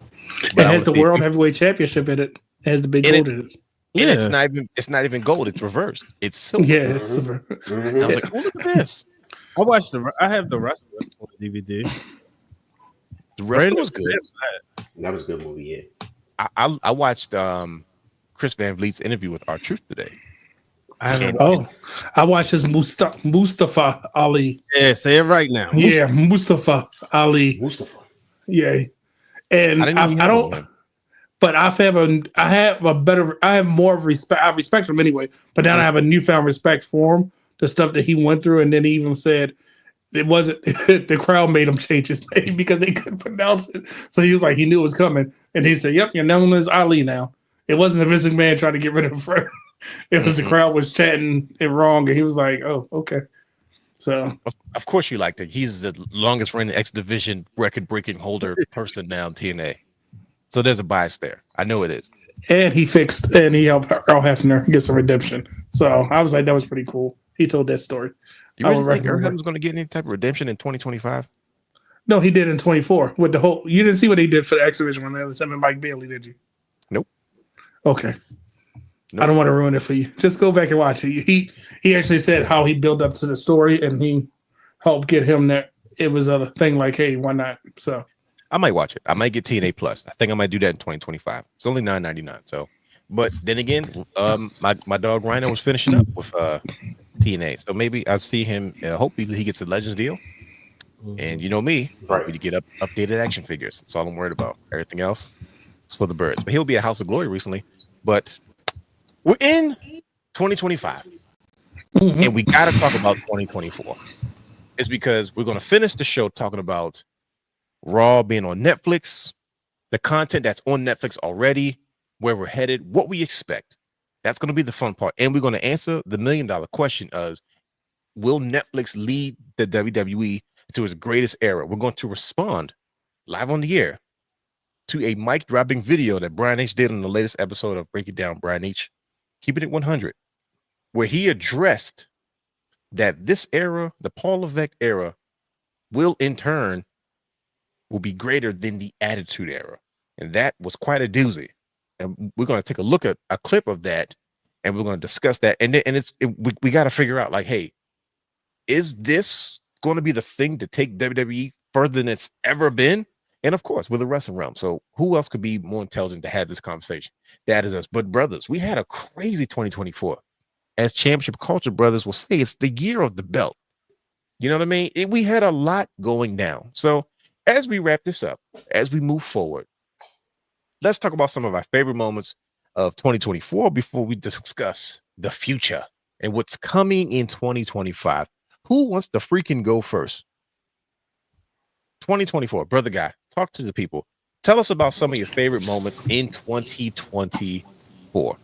It has the World Heavyweight Championship in it. It has the big gold in it. Yeah, it's not even gold. It's reversed. It's silver. Yeah, it's silver. I was like, oh, look at this. I have the wrestler on DVD. The wrestler was good. That was a good movie. Yeah. I watched Chris Van Vliet's interview with R-Truth today. I watched his Mustafa Ali. Yeah, say it right now. Yeah, Mustafa Ali. Yeah, and I don't. But I have more of respect. I respect him anyway. But now I have a newfound respect for him. The stuff that he went through, and then he even said it wasn't the crowd made him change his name because they couldn't pronounce it. So he was like, he knew it was coming, and he said, "Yep, you're known as Ali now." It wasn't a Vince McMahon trying to get rid of him. It was the crowd was chanting it wrong, and he was like, "Oh, okay." So, of course, you liked it. He's the longest reigning X Division record-breaking holder person now in TNA. So there's a bias there. I know it is. And he helped Earl Hebner get some redemption. So I was like, that was pretty cool. He told that story. You really think Earl Hebner's going to get any type of redemption in 2025? No, he did in 24 with the whole. You didn't see what he did for the X Division when they was having Mike Bailey, did you? Nope. Okay. Nope. I don't want to ruin it for you. Just go back and watch it. He actually said how he built up to the story, and he helped get him that it was a thing like, hey, why not? So I might watch it. I might get TNA Plus. I think I might do that in 2025. It's only $9.99. So, but then again, my dog Rhino was finishing up with TNA, so maybe I'll see him. Hopefully, he gets a Legends deal. And you know me, right? To get updated action figures. That's all I'm worried about. Everything else is for the birds. But he'll be at House of Glory recently. But we're in 2025, and we got to talk about 2024. It's because we're going to finish the show talking about Raw being on Netflix, the content that's on Netflix already, where we're headed, what we expect. That's going to be the fun part. And we're going to answer the $1 million question of, will Netflix lead the WWE to its greatest era? We're going to respond live on the air to a mic dropping video that Brian H did on the latest episode of Break It Down, Brian H, Keeping It 100, where he addressed that this era, the Paul Levesque era, will be greater than the Attitude Era. And that was quite a doozy. And we're going to take a look at a clip of that, and we're going to discuss that. And we got to figure out, like, hey, is this going to be the thing to take WWE further than it's ever been? And of course, we're the Wrestling Realm. So who else could be more intelligent to have this conversation? That is us. But brothers, we had a crazy 2024. As Championship Culture brothers will say, it's the year of the belt. You know what I mean? We had a lot going down. So as we wrap this up, as we move forward, let's talk about some of our favorite moments of 2024 before we discuss the future and what's coming in 2025. Who wants to freaking go first? 2024, brother guy, talk to the people. Tell us about some of your favorite moments in 2024.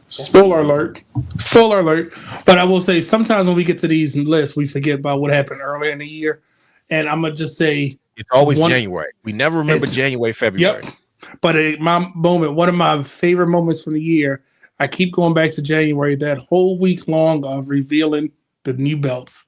Spoiler alert. Spoiler alert. But I will say sometimes when we get to these lists, we forget about what happened earlier in the year. And I'm going to just say it's always January. We never remember January, February. Yep. But my moment, one of my favorite moments from the year, I keep going back to January, that whole week long of revealing the new belts.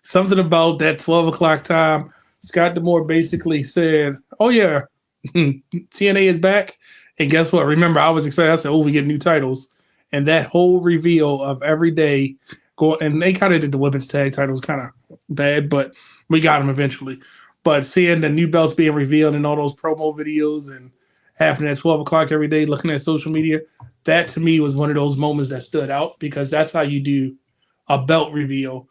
Something about that 12 o'clock time. Scott D'Amore basically said, oh, yeah, TNA is back. And guess what? Remember, I was excited. I said, oh, we get new titles. And that whole reveal of every day going, and they kind of did the women's tag titles kind of bad, but we got them eventually. But seeing the new belts being revealed in all those promo videos and happening at 12 o'clock every day, looking at social media, that to me was one of those moments that stood out because that's how you do a belt reveal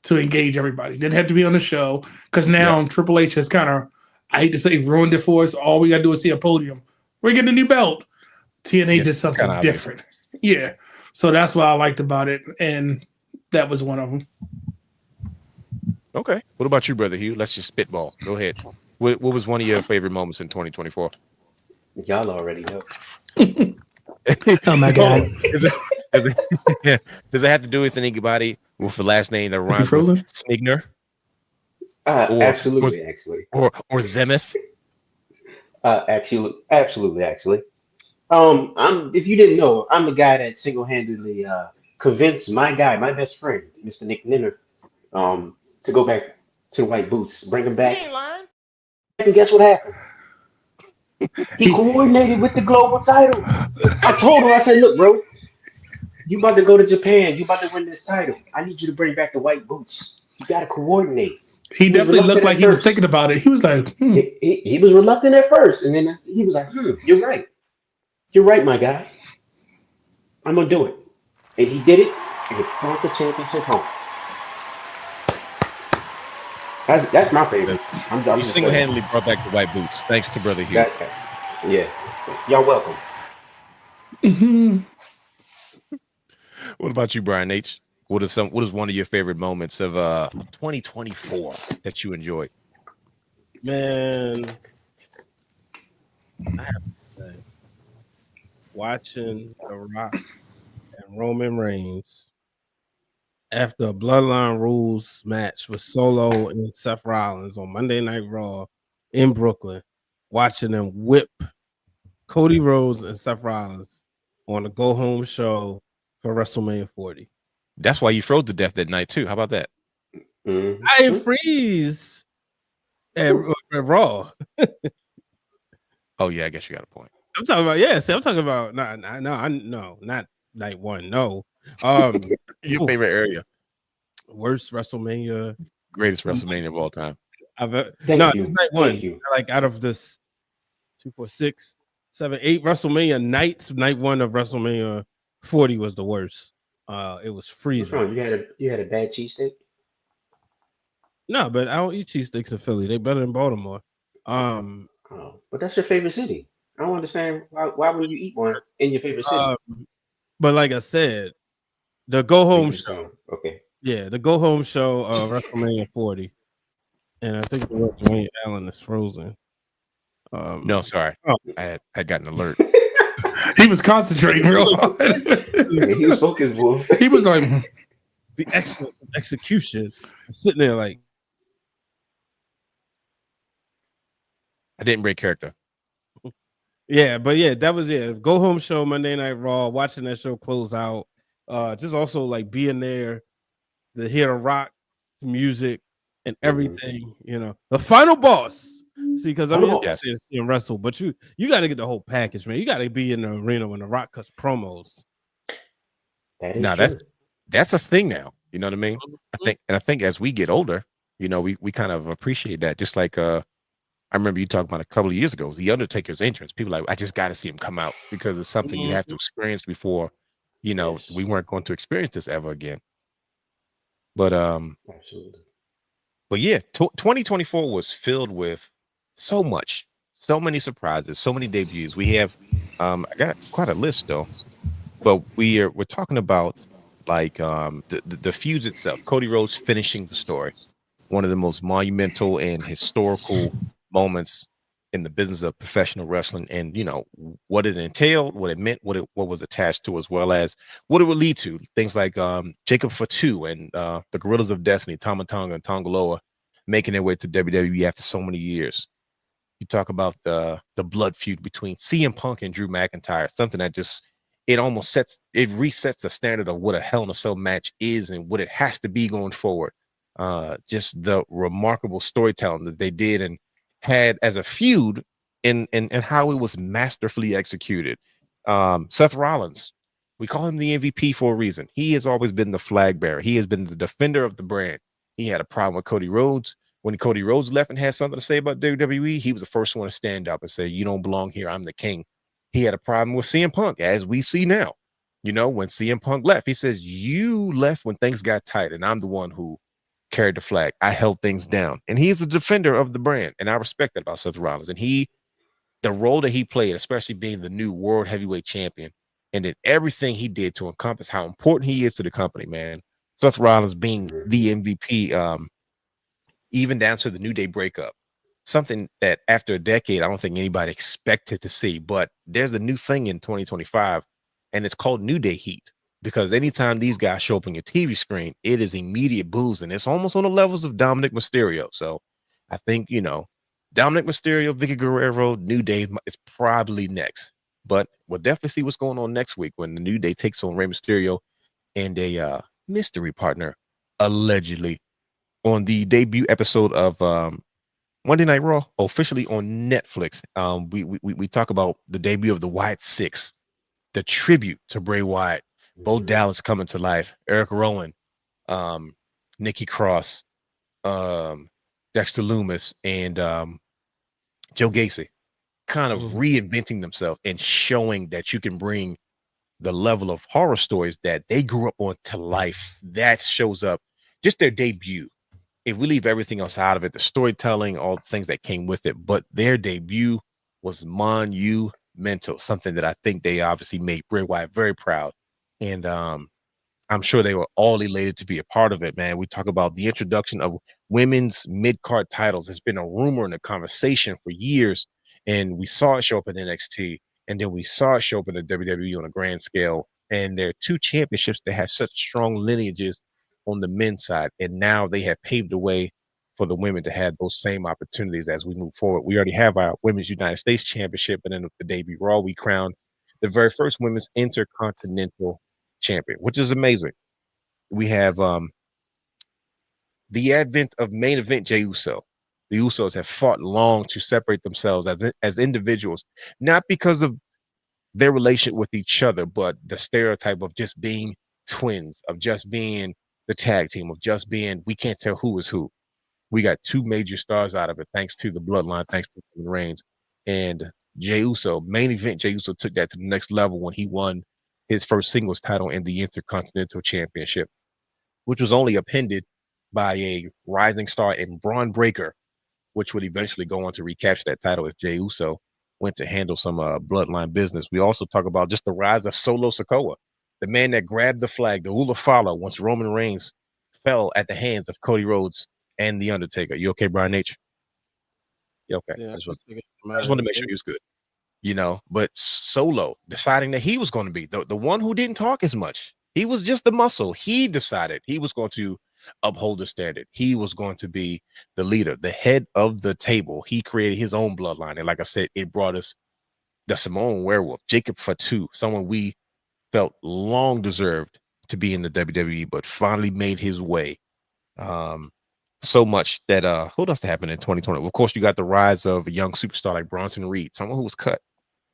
to engage everybody. Didn't have to be on the show because now Triple H has kind of, I hate to say, ruined it for us. All we got to do is see a podium. We're getting a new belt. TNA did something different. Yeah. So that's what I liked about it. And that was one of them. Okay. What about you, Brother Hugh? Let's just spitball. Go ahead. What was one of your favorite moments in 2024? Y'all already know. Oh, my God. Does it have to do with anybody with the last name that rhymes with Snigner? Absolutely, actually. Or Zemeth? Actually. If you didn't know, I'm the guy that single-handedly convinced my best friend, Mr. Nick Ninner, to go back to the white boots, bring him back. And guess what happened? He coordinated with the global title. I told him, I said, look, bro, you about to go to Japan. You about to win this title. I need you to bring back the white boots. You got to coordinate. He definitely looked like he was thinking about it. He was like, he was reluctant at first. And then he was like, you're right. You're right, my guy. I'm going to do it. And he did it, and he brought the championship home. That's my favorite. You single-handedly brought back the white boots, thanks to Brother Hugh. Yeah. Y'all welcome. mm-hmm. What about you, Brian H? What is one of your favorite moments of 2024 that you enjoyed? Man, I have to say, watching The Rock and Roman Reigns after a Bloodline Rules match with Solo and Seth Rollins on Monday Night Raw in Brooklyn, watching them whip Cody Rhodes and Seth Rollins on the Go Home show for WrestleMania 40. That's why you froze to death that night too. How about that? Mm-hmm. I didn't freeze at Raw. Oh yeah, I guess you got a point. I'm talking about I'm talking about not night one. No, your favorite area, worst WrestleMania, greatest WrestleMania of all time. It's night one. Like out of this 2, 4, 6, 7, 8 WrestleMania nights, night one of WrestleMania 40 was the worst. It was freezing. What's wrong? You had a bad cheesesteak? No, but I don't eat cheesesteaks in Philly. They better than Baltimore. But that's your favorite city. I don't understand why would you eat one in your favorite city? But like I said, the go home show. Okay. Yeah, the go home show of WrestleMania 40. And I think the word Dwayne Allen is frozen. No, sorry. I had gotten an alert. He was concentrating real hard. He was focused, boy. He was like the excellence of execution. I'm sitting there like I didn't break character. Yeah, but yeah, that was it. Go home show, Monday Night Raw, watching that show close out. Just also like being there to hear the Rock music and everything, you know. The final boss. See, because I mean, it's seeing wrestle, but you got to get the whole package, man. You got to be in the arena when the Rock cuts promos. That's a thing now. You know what I mean? I think as we get older, you know, we kind of appreciate that. Just like I I remember you talking about a couple of years ago, it was the Undertaker's entrance. People like, I just got to see him come out because it's something you have to experience before, Yes, we weren't going to experience this ever again. But absolutely. But yeah, 2024 was filled with so much, so many surprises, so many debuts. We have, I got quite a list though, but we're talking about like the feuds itself. Cody Rhodes finishing the story, one of the most monumental and historical moments in the business of professional wrestling, and what it entailed, what it meant, what was attached to, as well as what it would lead to. Things like Jacob Fatu and the Gorillas of Destiny, Tama Tonga and Tongaloa, making their way to WWE after so many years. You talk about the blood feud between CM Punk and Drew McIntyre, something that just resets the standard of what a Hell in a Cell match is and what it has to be going forward. Just the remarkable storytelling that they did and had as a feud, and how it was masterfully executed. Seth Rollins, we call him the MVP for a reason. He has always been the flag bearer. He has been the defender of the brand. He had a problem with Cody Rhodes. When Cody Rhodes left and had something to say about WWE, he was the first one to stand up and say, "You don't belong here. I'm the king." He had a problem with CM Punk, as we see now. When CM Punk left, he says, "You left when things got tight, and I'm the one who carried the flag. I held things down." And he's a defender of the brand, and I respect that about Seth Rollins. And the role that he played, especially being the new world heavyweight champion, and then everything he did to encompass how important he is to the company, man. Seth Rollins being the MVP, even down to the New Day breakup, something that after a decade, I don't think anybody expected to see. But there's a new thing in 2025, and it's called New Day heat. Because anytime these guys show up on your TV screen, it is immediate booze, and it's almost on the levels of Dominic Mysterio. So I think, Dominic Mysterio, Vicky Guerrero, New Day is probably next. But we'll definitely see what's going on next week when the New Day takes on Rey Mysterio and a mystery partner, allegedly, on the debut episode of Monday Night Raw, officially on Netflix. We talk about the debut of the Wyatt Six, the tribute to Bray Wyatt, Bo Dallas coming to life, Eric Rowan, Nikki Cross, Dexter Loomis, and Joe Gacy, kind of reinventing themselves and showing that you can bring the level of horror stories that they grew up on to life. That shows up, just their debut. If we leave everything else out of it, the storytelling, all the things that came with it, but their debut was monumental, something that I think they obviously made Bray Wyatt very proud. And I'm sure they were all elated to be a part of it, man. We talk about the introduction of women's mid-card titles. It's been a rumor and a conversation for years, and we saw it show up in NXT, and then we saw it show up in the WWE on a grand scale. And there are two championships that have such strong lineages on the men's side, and now they have paved the way for the women to have those same opportunities as we move forward. We already have our Women's United States Championship, and then with the debut Raw, we crowned the very first women's intercontinental champion, which is amazing. We have the advent of main event Jey Uso. The Usos have fought long to separate themselves as individuals, not because of their relation with each other, but the stereotype of just being twins, of just being the tag team, of just being, we can't tell who is who. We got two major stars out of it, thanks to the bloodline, thanks to Roman Reigns. And Jey Uso, main event, Jey Uso took that to the next level when he won his first singles title in the Intercontinental Championship, which was only appended by a rising star in Braun Breaker, which would eventually go on to recapture that title as Jey Uso went to handle some bloodline business. We also talk about just the rise of Solo Sikoa, the man that grabbed the flag, the Ula Fala, once Roman Reigns fell at the hands of Cody Rhodes and The Undertaker. You okay, Brian H? You okay? Yeah, I just want to make sure he was good. But Solo deciding that he was going to be the one who didn't talk as much. He was just the muscle. He decided he was going to uphold the standard. He was going to be the leader, the head of the table. He created his own bloodline. And like I said, it brought us the Samoan werewolf, Jacob Fatu, someone we felt long deserved to be in the WWE, but finally made his way. So much that what else happened in 2020? Of course, you got the rise of a young superstar like Bronson Reed, someone who was cut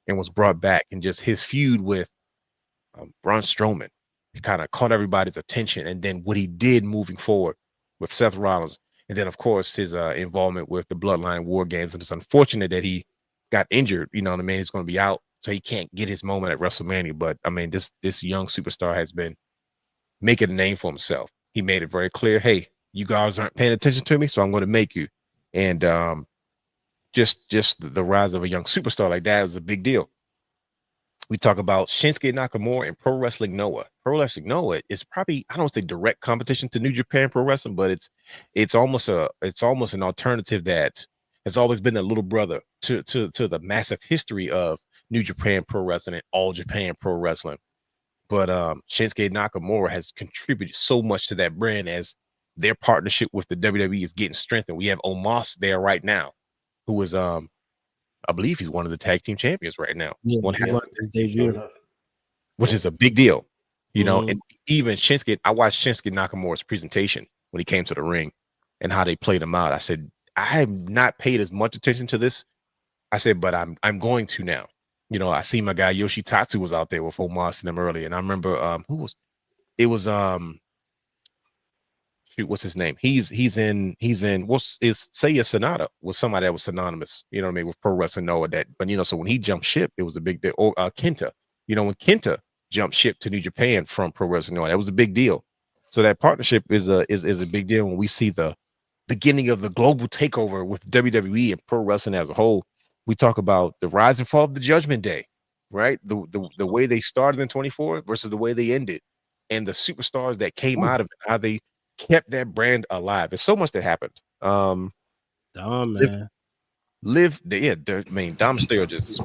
and was brought back, and just his feud with Braun Strowman, he kind of caught everybody's attention. And then what he did moving forward with Seth Rollins, And then, of course, his involvement with the Bloodline War Games. And it's unfortunate that he got injured. You know what I mean? He's going to be out, so he can't get his moment at WrestleMania. But I mean, this young superstar has been making a name for himself. He made it very clear, hey, you guys aren't paying attention to me, so I'm going to make you. And just the rise of a young superstar like that is a big deal. We talk about Shinsuke Nakamura and Pro Wrestling Noah. Pro Wrestling Noah is probably, I don't say direct competition to New Japan Pro Wrestling, but it's almost an alternative that has always been a little brother to the massive history of New Japan Pro Wrestling and All Japan Pro Wrestling. But Shinsuke Nakamura has contributed so much to that brand as their partnership with the WWE is getting strengthened. We have Omos there right now, who is I believe he's one of the tag team champions right now. Yeah, he won his debut, which is a big deal, you know. And even Shinsuke, I watched Shinsuke Nakamura's presentation when he came to the ring and how they played him out. I said, I have not paid as much attention to this. I said, but I'm going to now. You know, I see my guy Yoshitatsu was out there with Omos and them earlier, and I remember what's his name? He's in Seiya Sonata was somebody that was synonymous, you know what I mean, with Pro Wrestling Noah. That, but you know, so when he jumped ship, it was a big deal. Kenta, you know, when Kenta jumped ship to New Japan from Pro Wrestling Noah, that was a big deal. So that partnership is a big deal when we see the beginning of the global takeover with WWE and pro wrestling as a whole. We talk about the rise and fall of the Judgment Day, right? The way they started in 24 versus the way they ended, and the superstars that came out of it, how they kept that brand alive. There's so much that happened. man. Dom Mysterio just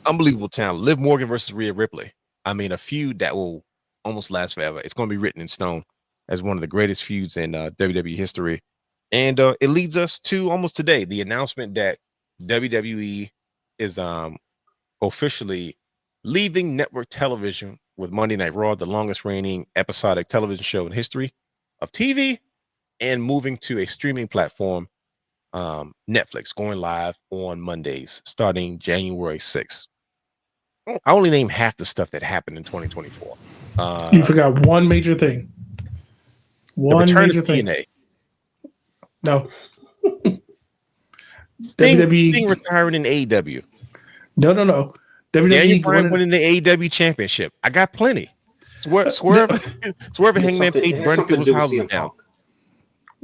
unbelievable talent. Liv Morgan versus Rhea Ripley. I mean, a feud that will almost last forever. It's going to be written in stone as one of the greatest feuds in WWE history. And it leads us to almost today, the announcement that WWE is officially leaving network television with Monday Night Raw, the longest reigning episodic television show in history of TV, and moving to a streaming platform, Netflix, going live on Mondays starting January 6th. I only named half the stuff that happened in 2024. You forgot one major thing. One major thing. TNA. No. Sting WWE retiring in AEW. No. WWE Daniel Bryan winning the AEW championship. I got plenty. Swerve and Hangman Page burning people's houses down.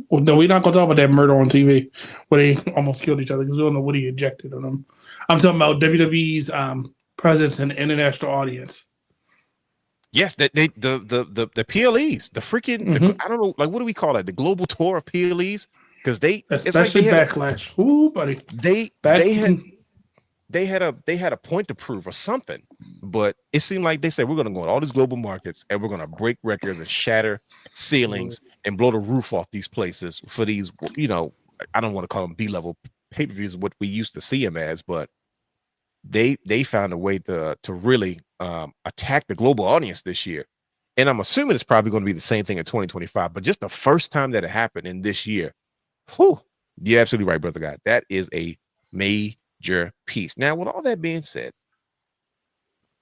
Well, no, we're not going to talk about that murder on TV where they almost killed each other because we don't know what he injected on them. I'm talking about WWE's presence in the international audience. Yes, the PLEs, the freaking I don't know, like, what do we call it? The global tour of PLEs, because especially Backlash. Ooh, buddy, they had a point to prove or something, but it seemed like they said, we're going to go in all these global markets and we're going to break records and shatter ceilings and blow the roof off these places for these, you know, I don't want to call them B-level pay-per-views, what we used to see them as, but they found a way to really attack the global audience this year. And I'm assuming it's probably going to be the same thing in 2025, but just the first time that it happened in this year, whew, you're absolutely right, brother guy. That is a major piece. Now, with all that being said,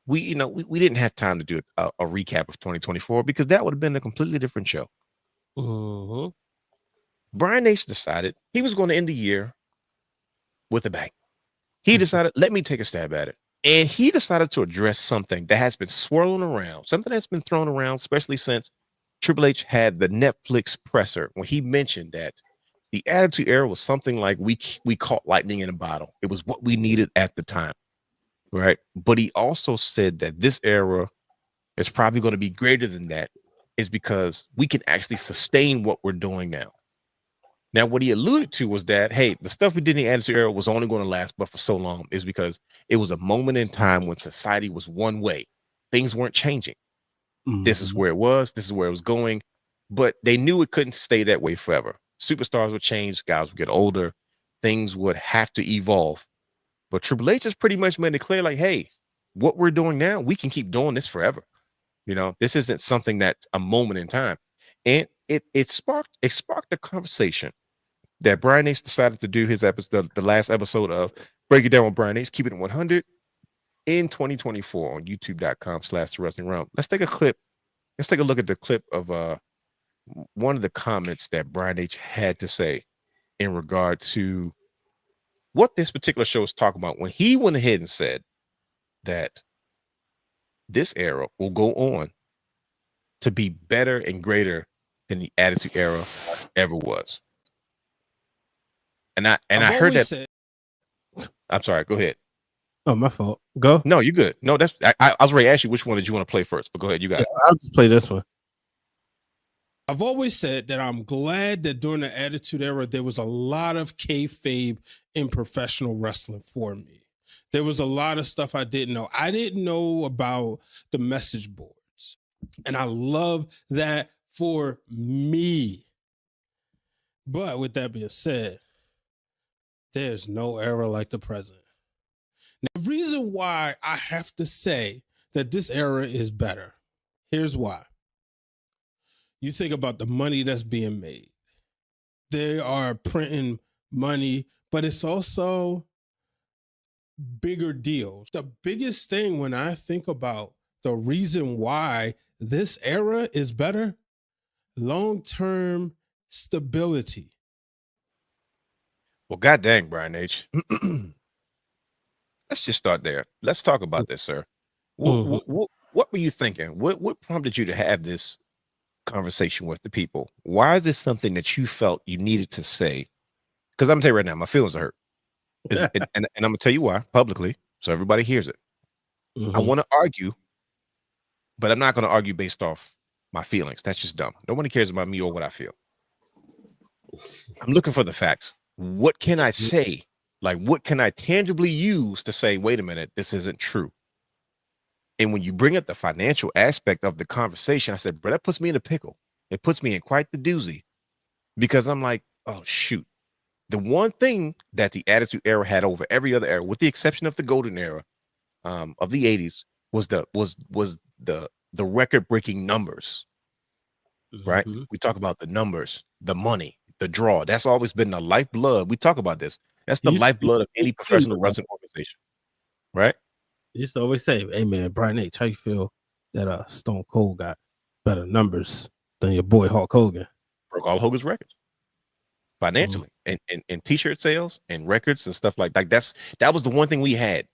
we didn't have time to do a recap of 2024 because that would have been a completely different show. Brian Nash decided he was going to end the year with a bang. He decided, let me take a stab at it. And he decided to address something that has been swirling around, something that's been thrown around, especially since Triple H had the Netflix presser when he mentioned that the Attitude Era was something like we caught lightning in a bottle. It was what we needed at the time, right? But he also said that this era is probably going to be greater than that, is because we can actually sustain what we're doing now. Now, what he alluded to was that, hey, the stuff we did in the Attitude Era was only going to last but for so long, is because it was a moment in time when society was one way. Things weren't changing. This is where it was. This is where it was going. But they knew it couldn't stay that way forever. Superstars would change. Guys would get older. Things would have to evolve. But Triple H has pretty much made it clear, like, hey, what we're doing now, we can keep doing this forever. You know, this isn't something that's a moment in time. And it sparked a conversation that Brian Nash decided to do his episode, the last episode of Break It Down with Brian Nash, Keep It 100 in 2024 on youtube.com/Wrestling Wrealm. Let's take a clip. Let's take a look at the clip of one of the comments that Brian H had to say in regard to what this particular show is talking about when he went ahead and said that this era will go on to be better and greater than the Attitude Era ever was. And I heard that. I'm sorry. Go ahead. Oh, my fault. Go. No, you're good. No, that's I was ready to ask you which one did you want to play first, but go ahead. You got it. I'll just play this one. I've always said that I'm glad that during the Attitude Era, there was a lot of kayfabe in professional wrestling for me. There was a lot of stuff I didn't know. I didn't know about the message boards. And I love that for me. But with that being said, there's no era like the present. Now, the reason why I have to say that this era is better, here's why. You think about the money that's being made. They are printing money, but it's also bigger deals. The biggest thing when I think about the reason why this era is better, long-term stability. Well, god dang, Brian H. Let's just start there. Let's talk about this, sir. What were you thinking? What prompted you to have this conversation with the people? Why is this something that you felt you needed to say? Because I'm gonna tell you right now, my feelings are hurt. And I'm gonna tell you why publicly, so everybody hears it. I want to argue, but I'm not going to argue based off my feelings. That's just dumb. Nobody cares about me or what I feel. I'm looking for the facts. What can I say? Like, what can I tangibly use to say, wait a minute, this isn't true? And when you bring up the financial aspect of the conversation, I said, bro, that puts me in a pickle. It puts me in quite the doozy, because I'm like, oh, shoot. The one thing that the Attitude Era had over every other era, with the exception of the Golden Era of the 80s, was the record-breaking numbers, right? We talk about the numbers, the money, the draw. That's always been the lifeblood. We talk about this. That's the lifeblood of any professional wrestling organization, right? You used to always say, hey, man, Brian H., how you feel that Stone Cold got better numbers than your boy Hulk Hogan? Broke all Hogan's records financially, and t-shirt sales and records and stuff like that. That was the one thing we had.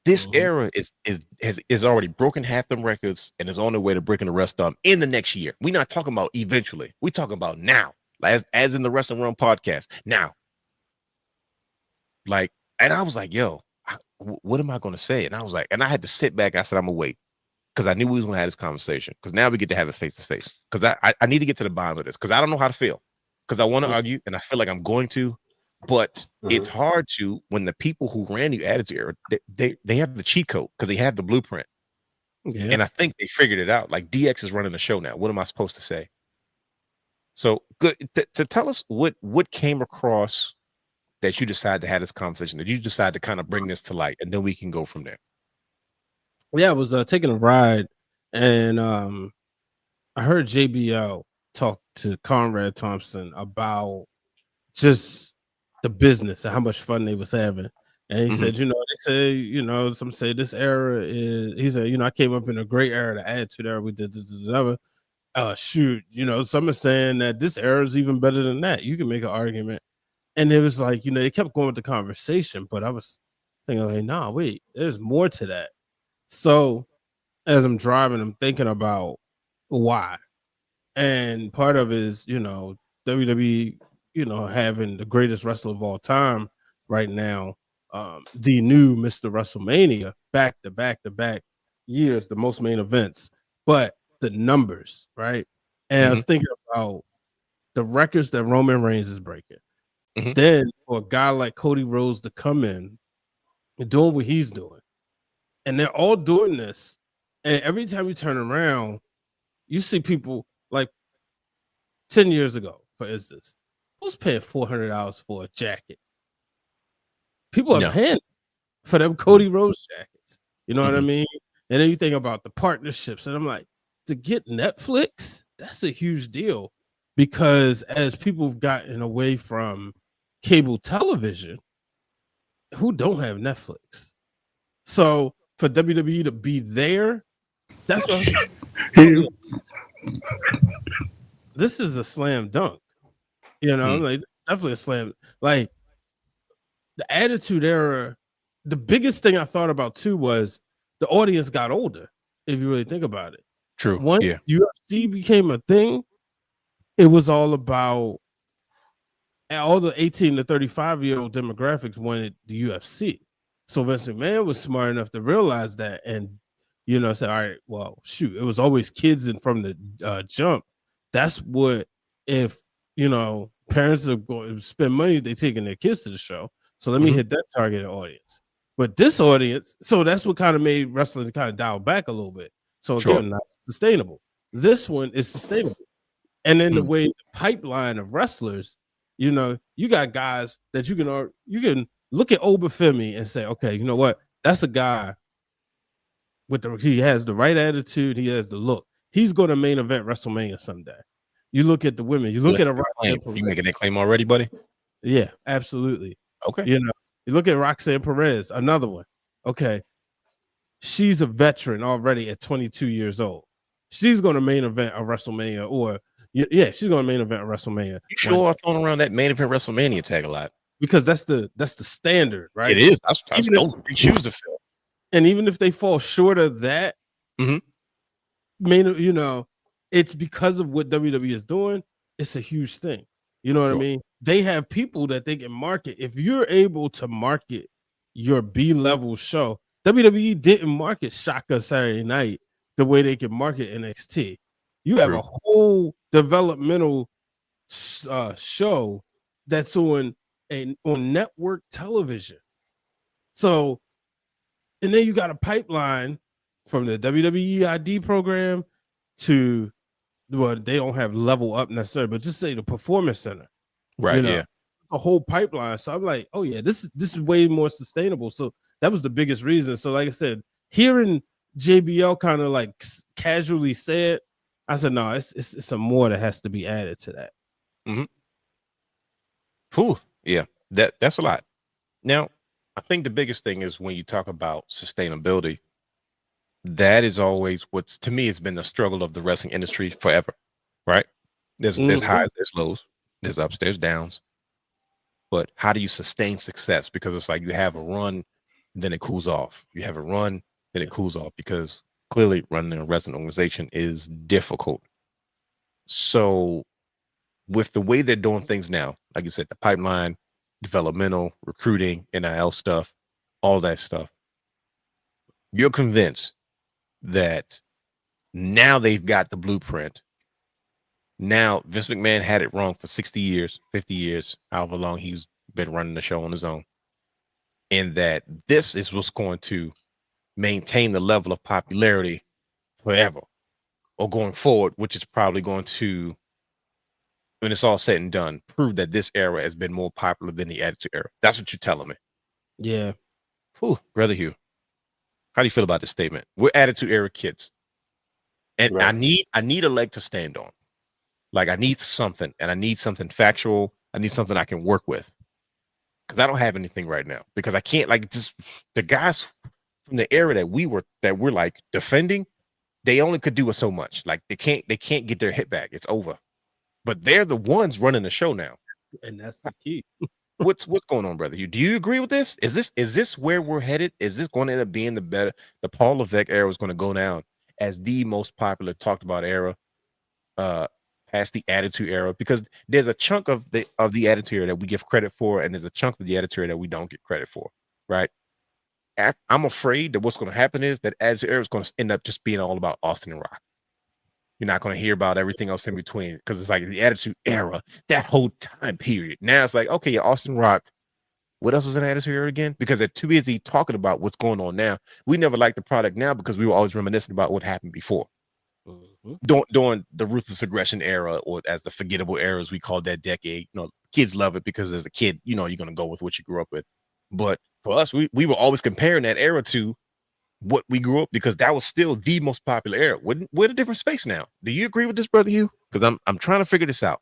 This era is already broken half them records and is on their way to breaking the rest of them in the next year. We're not talking about eventually. We're talking about now, as in the Wrestling Wrealm podcast now. Like, and I was like, yo, what am I going to say? And I was like, and I had to sit back. I said, I'm gonna wait, because I knew we was going to have this conversation, because now we get to have it face to face, because I need to get to the bottom of this, because I don't know how to feel, because I want to argue and I feel like I'm going to. But it's hard to, when the people who ran the Attitude Era, they have the cheat code, because they have the blueprint. Yeah. And I think they figured it out. Like, DX is running the show now. What am I supposed to say? So good to tell us what came across that you decided to have this conversation, that you decided to kind of bring this to light, and then we can go from there. Yeah, I was taking a ride, and I heard JBL talk to Conrad Thompson about just the business and how much fun they was having. And he said, they say, some say this era is, he said, I came up in a great era, the Attitude Era, we did this, shoot, some are saying that this era is even better than that. You can make an argument. And it was like, they kept going with the conversation, but I was thinking like, nah, wait, there's more to that. So as I'm driving, I'm thinking about why. And part of it is, WWE, having the greatest wrestler of all time right now, the new Mr. WrestleMania, back to back years, the most main events, but the numbers, right? And I was thinking about the records that Roman Reigns is breaking. Then for a guy like Cody Rhodes to come in and doing what he's doing, and they're all doing this, and every time you turn around, you see people like 10 years ago, for instance, who's paying $400 for a jacket? People are paying for them Cody Rhodes jackets. You know what I mean? And then you think about the partnerships, and I'm like, to get Netflix, that's a huge deal, because as people have gotten away from cable television, who don't have Netflix? So for WWE to be there, that's this is a slam dunk. You know, like it's definitely a slam. Like the Attitude Era, the biggest thing I thought about too was the audience got older. If you really think about it, True. once Yeah. UFC became a thing, it was all about all the 18 to 35-year-old demographics wanted the UFC. So Vince McMahon was smart enough to realize that and, you know, say, all right, well, shoot, it was always kids and from the jump. That's what, if, you know, parents are going to spend money, they taking their kids to the show. So let me hit that targeted audience. But this audience, so that's what kind of made wrestling kind of dial back a little bit. So again, not sustainable. This one is sustainable. And then the way the pipeline of wrestlers, you know, you got guys that you can look at Obafemi and say, okay, you know what? That's a guy with he has the right attitude, he has the look. He's going to main event WrestleMania someday. You look at the women, you look at a claim. You making that claim already, buddy? Yeah, absolutely. Okay. You know, you look at Roxanne Perez, another one. Okay. She's a veteran already at 22 years old. She's going to main event a WrestleMania or yeah, she's going to main event a WrestleMania. You sure are throwing around that main event WrestleMania tag a lot? Because that's the standard, right? It is. That's those big shoes to fill. And even if they fall short of that, you know, it's because of what WWE is doing. It's a huge thing. You know what I mean? They have people that they can market. If you're able to market your B-level show, WWE didn't market Shaka Saturday Night the way they can market NXT. You have a whole developmental show that's on network television. So, and then you got a pipeline from the WWE ID program to, well, they don't have Level Up necessarily, but just say the Performance Center. Right. You know, yeah. a whole pipeline. So I'm like, oh yeah, this is way more sustainable. So that was the biggest reason. So like I said, hearing JBL kind of like casually say it, I said, no, it's some more that has to be added to that. Whew. Yeah, that's a lot. Now, I think the biggest thing is when you talk about sustainability, that is always what's, to me, it's been the struggle of the wrestling industry forever, right? There's highs, there's lows, there's ups, there's downs. But how do you sustain success? Because it's like you have a run, then it cools off. You have a run, then it cools off, because clearly running a wrestling organization is difficult. So with the way they're doing things now, like you said, the pipeline, developmental, recruiting, NIL stuff, all that stuff, you're convinced that now they've got the blueprint. Now Vince McMahon had it wrong for 60 years, 50 years, however long he's been running the show on his own. And that this is what's going to maintain the level of popularity forever or going forward, which is probably going to, when it's all said and done, prove that this era has been more popular than the Attitude Era. That's what you're telling me. Yeah. Whew, Brother Hugh, how do you feel about this statement? We're Attitude Era kids. And I need a leg to stand on. Like I need something, and I need something factual. I need something I can work with. Because I don't have anything right now. Because I can't, like, just the guys from the era that we're like defending, they only could do it so much. Like they can't get their hit back. It's over. But they're the ones running the show now. And that's the key. What's going on, Brother Hugh? Do you agree with this? Is this where we're headed? Is this going to end up being the Paul Levesque era is going to go down as the most popular talked about era past the Attitude Era? Because there's a chunk of the Attitude Era that we give credit for, and there's a chunk of the Attitude Era that we don't get credit for, right? I'm afraid that what's going to happen is that Attitude Era is going to end up just being all about Austin and Rock. You're not going to hear about everything else in between, because it's like the Attitude Era, that whole time period. Now it's like, okay, Austin Rock, what else is an Attitude Era again? Because they're too busy talking about what's going on now. We never liked the product now because we were always reminiscing about what happened before. During the Ruthless Aggression era, or as the forgettable eras we called that decade, you know, kids love it because as a kid, you know, you're going to go with what you grew up with. But for us, we were always comparing that era to what we grew up, because that was still the most popular era. We're in a different space now. Do you agree with this, Brother Hugh? Because I'm trying to figure this out.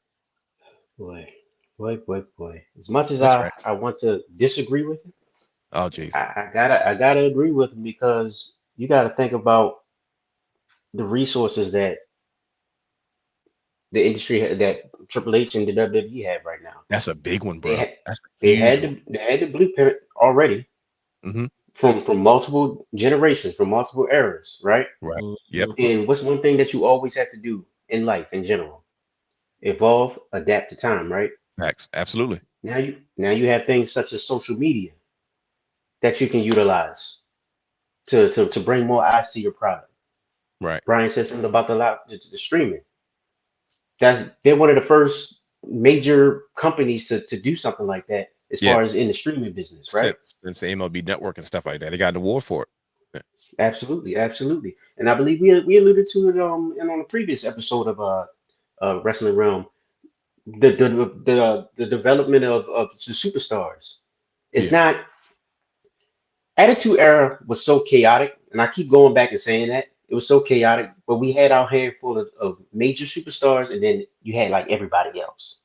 Boy. As much as I want to disagree with it, oh geez, I gotta agree with him, because you gotta think about the resources that the industry that Triple H and the WWE have right now. That's a big one, They bro. had That's a huge one. they had the blueprint already Mm-hmm. from multiple generations, from multiple eras, right? Right. Yep. And what's one thing that you always have to do in life in general? Evolve, adapt to time, right? Facts. Absolutely. Now you have things such as social media that you can utilize to bring more eyes to your product. Right. Brian said something about the streaming. They're one of the first major companies to do something like that as Yeah. far as in the streaming business, right? Since the MLB Network and stuff like that, they got an award for it. Yeah. Absolutely, absolutely. And I believe we alluded to it and on a previous episode of Wrestling Realm, the development of the superstars. It's Yeah. not Attitude Era was so chaotic, and I keep going back and saying that it was so chaotic. But we had our handful of major superstars, and then you had like everybody else.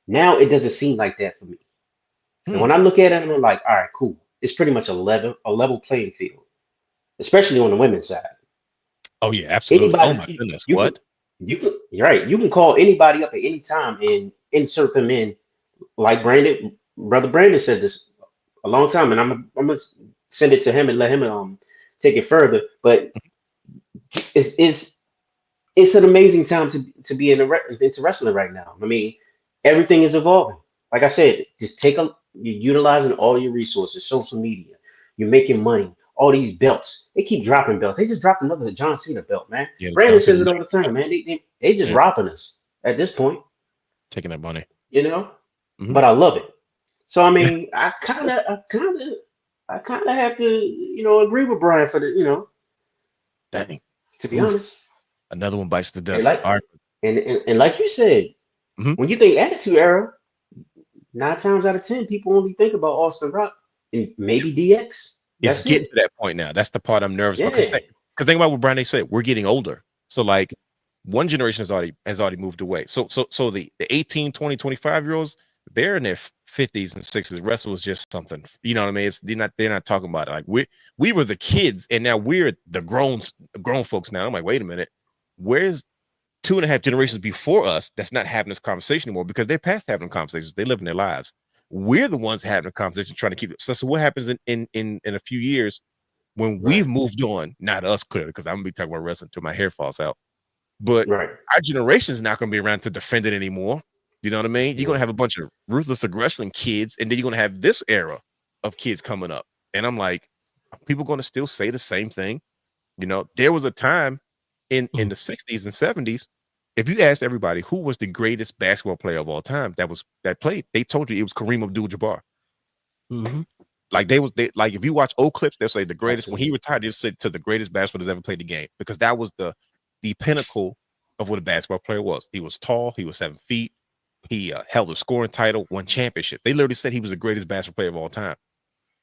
Now it doesn't seem like that for me. And Hmm. when I look at it, I'm like, all right, cool. It's pretty much a level playing field, especially on the women's side. Oh yeah, absolutely. Oh Anybody my goodness. you can What? you can you're right. You can call anybody up at any time and insert them in, like brother Brandon said this a long time, and I'm gonna send it to him and let him take it further. But it's it's an amazing time to be into wrestling right now. I mean, everything is evolving. Like I said, you're utilizing all your resources, social media. You're making money. All these belts, they keep dropping belts. They just dropped another John Cena belt, man. Yeah, Brandon Johnson says it all the time, man. They just Yeah. robbing us at this point, taking that money. you know. Mhm. But I love it. So I mean, I kind of have to, agree with Brian for Dang. to be Oof. honest. Another one bites the And dust. like All right. and like you said, Mhm. when you think Attitude Era, 9 times out of 10, people only think about Austin Rock and maybe DX. It's That's getting it. to that point now. That's the part I'm nervous about. Yeah. Because think about what Brian said. We're getting older. So like one generation has already moved away. So the 18, 20, 25-year-olds, they're in their 50s and 60s. Wrestle was just something. You know what I mean? They're not talking about it. Like we were the kids, and now we're the grown folks now. I'm like, wait a minute. Where's 2.5 generations before us that's not having this conversation anymore because they're past having conversations. They live in their lives. We're the ones having a conversation, trying to keep it. So what happens in a few years when we've moved on? Not us, clearly, because I'm gonna be talking about wrestling until my hair falls out. But Right. our generation is not gonna be around to defend it anymore. You know what I mean? You're gonna have a bunch of ruthless aggression kids, and then you're gonna have this era of kids coming up. And I'm like, are people gonna still say the same thing? You know, there was a time in the 60s and 70s. If you asked everybody who was the greatest basketball player of all time that played, they told you it was Kareem Abdul-Jabbar. Mhm. Like like if you watch old clips, they'll say the greatest. Absolutely. When he retired, they'll say to the greatest basketball that's ever played the game, because that was the pinnacle of what a basketball player was. He was tall, he was 7 feet, he held a scoring title, won championship. They literally said he was the greatest basketball player of all time.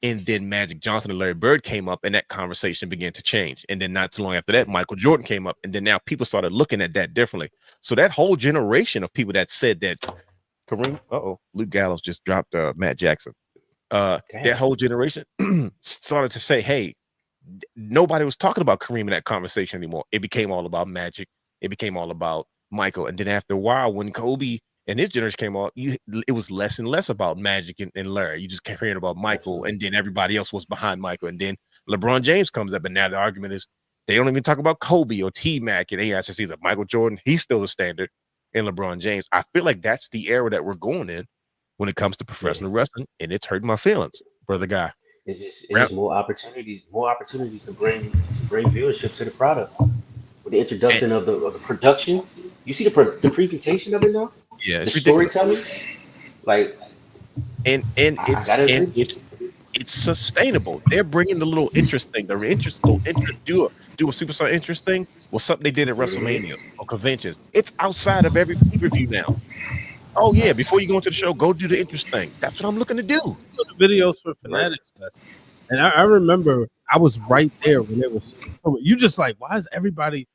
And then Magic Johnson and Larry Bird came up, and that conversation began to change. And then not too long after that, Michael Jordan came up, and then now people started looking at that differently. So that whole generation of people that said that Kareem, Luke Gallows just dropped Matt Jackson. That whole generation started to say, hey, nobody was talking about Kareem in that conversation anymore. It became all about Magic. It became all about Michael. And then after a while, when Kobe and his generation came out, it was less and less about Magic and Larry. You just kept hearing about Michael, and then everybody else was behind Michael. And then LeBron James comes up, and now the argument is they don't even talk about Kobe or T-Mac, and it's just either Michael Jordan, he's still the standard, and LeBron James. I feel like that's the era that we're going in when it comes to professional wrestling, and it's hurting my feelings, brother guy. It's just more opportunities to bring viewership to the product. With the introduction of the production, you see the presentation of it now. Yeah, it's the ridiculous. storytelling, like, and it's sustainable. They're bringing the little interest thing, do a superstar interest thing was something they did at WrestleMania or conventions. It's outside of every pay-per-view now. Oh yeah, before you go into the show, go do the interest thing. That's what I'm looking to do. So the videos for Fanatics Fest, and I remember I was right there when it was. You just like, why is everybody?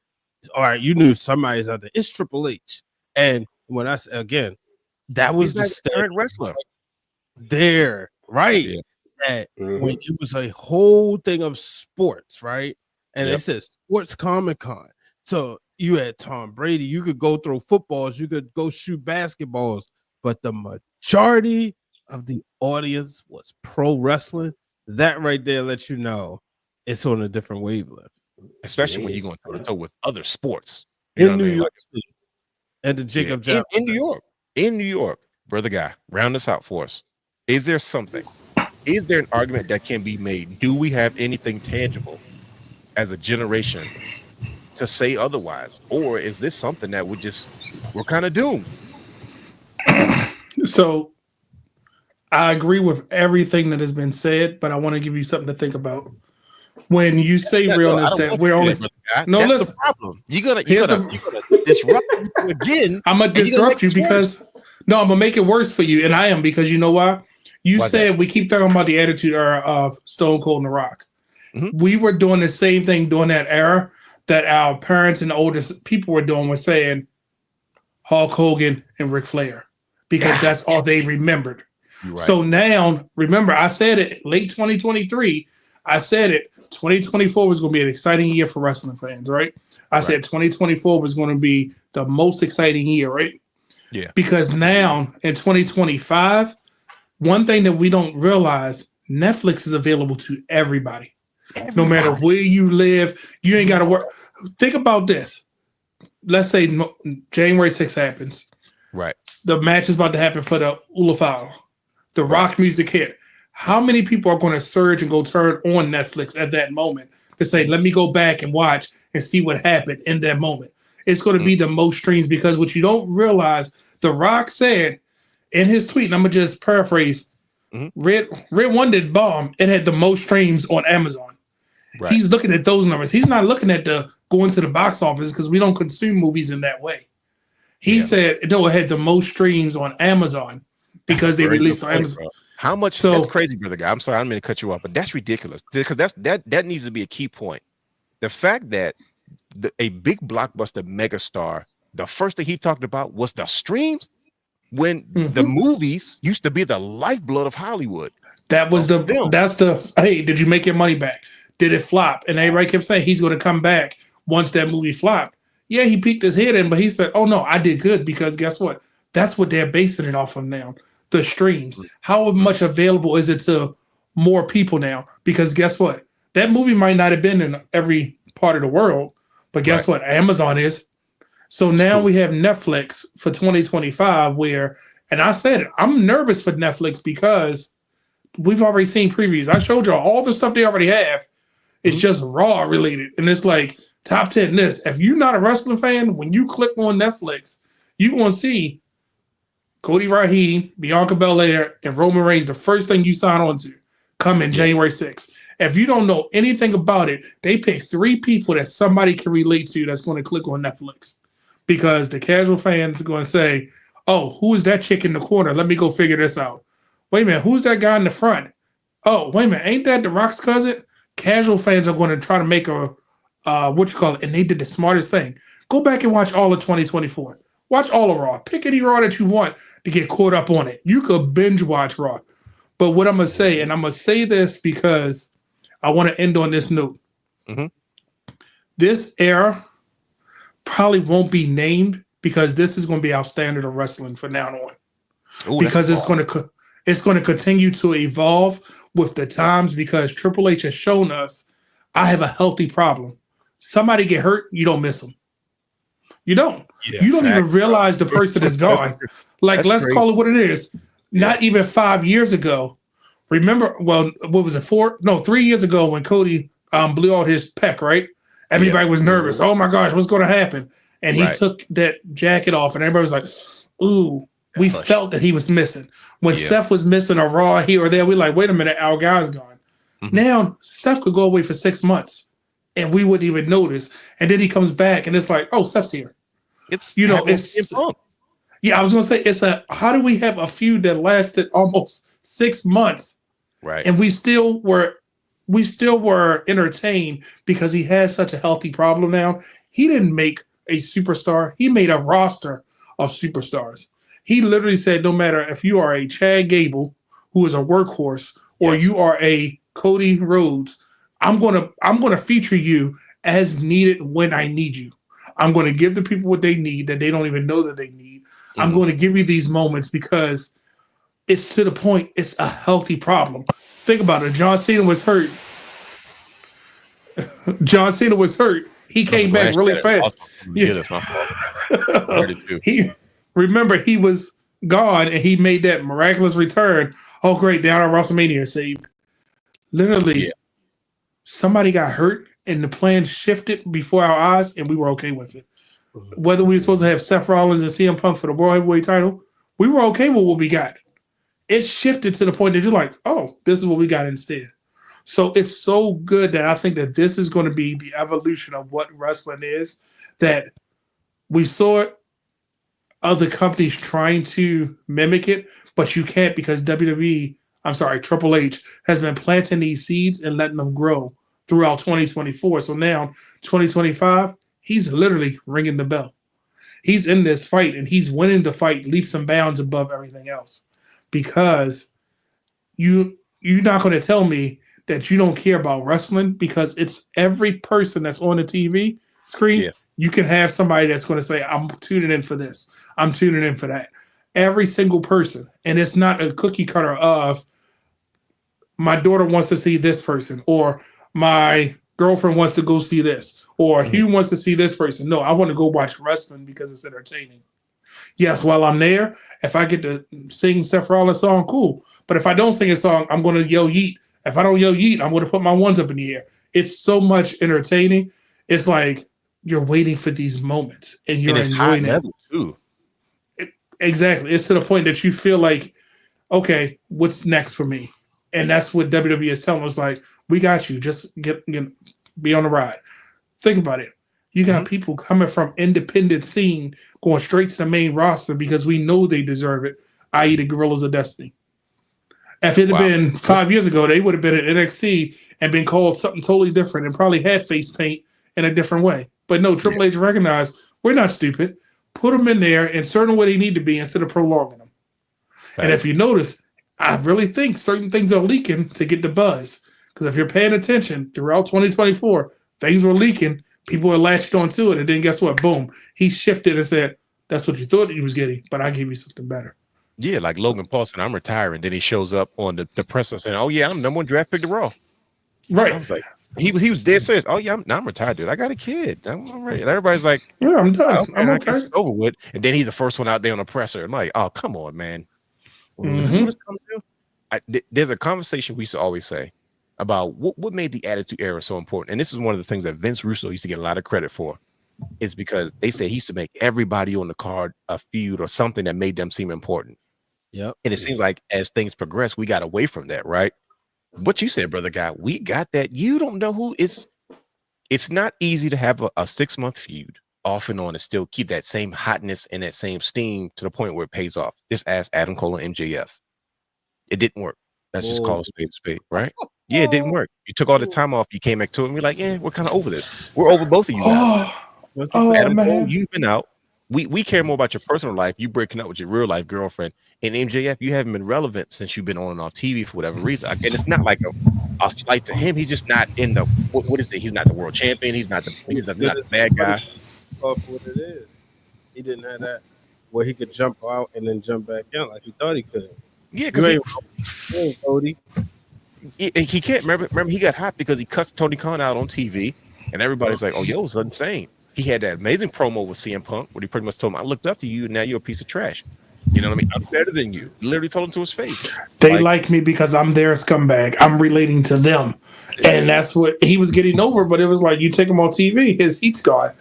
All right, you knew somebody's out there. It's Triple H, and when I said again, that was He's the current wrestler there, right? Yeah. That when it was a whole thing of sports, right? And it says Sports Comic Con. So you had Tom Brady. You could go throw footballs. You could go shoot basketballs. But the majority of the audience was pro wrestling. That right there lets you know it's on a different wavelength. Especially when you're going toe to toe with other sports. You know In what I New mean? York City. And the Jacob Yeah, Johnson. in New York. In New York, brother guy, round this out for us. Is there something? Is there an argument that can be made? Do we have anything tangible as a generation to say otherwise? Or is this something that we're kind of doomed? So I agree with everything that has been said, but I want to give you something to think about. When you say realness, that we're only no. That's listen, the problem. You're gonna disrupt me again. I'm gonna disrupt you because no, I'm gonna make it worse for you, and I am because you know why? You said we keep talking about the attitude era of Stone Cold and The Rock. Mm-hmm. We were doing the same thing during that era that our parents and the oldest people were doing. Were saying Hulk Hogan and Ric Flair because that's all they remembered. Right. So now, remember, I said it late 2023. I said it. 2024 was going to be an exciting year for wrestling fans, right? I said 2024 was going to be the most exciting year, right? Yeah. Because now in 2025, one thing that we don't realize, Netflix is available to everybody. No matter where you live, you ain't got to work. Think about this. Let's say January 6th happens. Right. The match is about to happen for the Ulafal. The rock music hit. How many people are going to surge and go turn on Netflix at that moment to say, let me go back and watch and see what happened in that moment? It's going to be the most streams because what you don't realize, The Rock said in his tweet, and I'm going to just paraphrase, Red One did bomb. It had the most streams on Amazon. Right. He's looking at those numbers. He's not looking at the going to the box office because we don't consume movies in that way. He said, no, it had the most streams on Amazon because they released on Amazon. Bro. How much? So, that's crazy, brother guy. I'm sorry, I didn't mean to cut you off, but that's ridiculous because that needs to be a key point. The fact that a big blockbuster megastar, the first thing he talked about was the streams when the movies used to be the lifeblood of Hollywood. That was hey, did you make your money back? Did it flop? And everybody kept saying he's going to come back once that movie flopped. Yeah, he peeked his head in, but he said, oh no, I did good because guess what? That's what they're basing it off of now. The streams. How much available is it to more people now? Because guess what? That movie might not have been in every part of the world, but guess what? Amazon is. So now we have Netflix for 2025 where, and I said it, I'm nervous for Netflix because we've already seen previews. I showed you all the stuff they already have. It's just Raw related. And it's like top 10 this. If you're not a wrestling fan, when you click on Netflix, you're going to see Cody Raheem, Bianca Belair, and Roman Reigns, the first thing you sign on to, coming January 6th. If you don't know anything about it, they pick 3 people that somebody can relate to that's going to click on Netflix. Because the casual fans are going to say, oh, who is that chick in the corner? Let me go figure this out. Wait a minute, who's that guy in the front? Oh, wait a minute, ain't that The Rock's cousin? Casual fans are going to try to make a, and they did the smartest thing. Go back and watch all of 2024. Watch all of Raw. Pick any Raw that you want to get caught up on it. You could binge watch Raw. But what I'm going to say, and I'm going to say this because I want to end on this note. This era probably won't be named because this is going to be our standard of wrestling from now on. Ooh, because it's going to continue to evolve with the times because Triple H has shown us I have a healthy problem. Somebody get hurt, you don't miss them. You don't. Yeah, you don't even realize the person is gone. Like, let's call it what it is. Not even 5 years ago. Remember, well, what was it, 3 years ago when Cody blew out his pec, right? Everybody was nervous. Oh my gosh, what's going to happen? And he took that jacket off, and everybody was like, ooh, we felt that he was missing. When Seth was missing a Raw here or there, we're like, wait a minute, our guy's gone. Now, Seth could go away for 6 months, and we wouldn't even notice. And then he comes back, and it's like, oh, Seth's here. It's I was going to say, how do we have a feud that lasted almost 6 months? Right. And we still were entertained because he has such a healthy problem now. He didn't make a superstar. He made a roster of superstars. He literally said, no matter if you are a Chad Gable, who is a workhorse, or you are a Cody Rhodes, I'm gonna feature you as needed when I need you. I'm going to give the people what they need that they don't even know that they need. I'm going to give you these moments because it's to the point. It's a healthy problem. Think about it. John Cena was hurt. He came back really fast. Yeah, that's my fault. I heard it too. He was gone and he made that miraculous return. Oh, great. Down on WrestleMania saved. Literally, somebody got hurt and the plan shifted before our eyes and we were okay with it. Whether we were supposed to have Seth Rollins and CM Punk for the World Heavyweight title, we were okay with what we got. It shifted to the point that you're like, oh, this is what we got instead. So it's so good that I think that this is going to be the evolution of what wrestling is, that we saw other companies trying to mimic it, but you can't because Triple H has been planting these seeds and letting them grow throughout 2024. So now, 2025, he's literally ringing the bell. He's in this fight and he's winning the fight leaps and bounds above everything else, because you're not going to tell me that you don't care about wrestling, because it's every person that's on the TV screen. Yeah. You can have somebody that's going to say, I'm tuning in for this. I'm tuning in for that. Every single person. And it's not a cookie cutter of my daughter wants to see this person, or my girlfriend wants to go see this, or Hugh wants to see this person. No, I want to go watch wrestling because it's entertaining. Yes, while I'm there, if I get to sing Seth Rollins' song, cool. But if I don't sing a song, I'm going to yell yeet. If I don't yell yeet, I'm going to put my ones up in the air. It's so much entertaining. It's like you're waiting for these moments and you're enjoying it. Level too. Exactly. It's to the point that you feel like, okay, what's next for me? And that's what WWE is telling us. Like, we got you. Just be on the ride. Think about it. You got people coming from independent scene going straight to the main roster because we know they deserve it, i.e. the Gorillas of Destiny. If it had been 5 years ago, they would have been at NXT and been called something totally different and probably had face paint in a different way. But no, Triple H recognized we're not stupid. Put them in there and certain where they need to be instead of prolonging them. And if you notice, I really think certain things are leaking to get the buzz. Because if you're paying attention throughout 2024, things were leaking. People were latched onto it. And then guess what? Boom. He shifted and said, that's what you thought he was getting, but I gave you something better. Yeah, like Logan Paul said, I'm retiring. Then he shows up on the presser saying, oh, yeah, I'm number one draft pick to Raw. Right. I was like, he was dead serious. Oh, yeah, I'm retired, dude. I got a kid. I'm ready. And everybody's like, yeah, I'm done. Okay, I'm okay. It's over with. And then he's the first one out there on the presser. I'm like, oh, come on, man. This is what it's coming to. There's a conversation we used to always say about what made the Attitude Era so important. And this is one of the things that Vince Russo used to get a lot of credit for, is because they say he used to make everybody on the card a feud or something that made them seem important. Yep. And it seems like as things progress, we got away from that, right? What you said, brother guy, we got that. You don't know who is. It's not easy to have a 6-month feud off and on and still keep that same hotness and that same steam to the point where it pays off. Just ask Adam Cole and MJF. It didn't work. Let's just call a spade, right? Yeah, it didn't work. You took all the time off. You came back to it and we're like, yeah, we're kind of over this. We're over both of you guys. Adam Cole, you've been out. We care more about your personal life. You breaking up with your real life girlfriend. And MJF, you haven't been relevant since you've been on and off TV for whatever reason. And it's not like a slight to him. He's just not in the what is it? He's not the world champion. He's not the bad guy. What it is. He didn't have that where he could jump out and then jump back in like he thought he could. Yeah, because he can't remember he got hot because he cussed Tony Khan out on TV. And everybody's like, oh, yo, it's insane. He had that amazing promo with CM Punk where he pretty much told him, I looked up to you, and now you're a piece of trash. You know what I mean? I'm better than you. Literally told him to his face. They like me because I'm their scumbag. I'm relating to them. And that's what he was getting over. But it was like, you take him on TV, his heat's gone.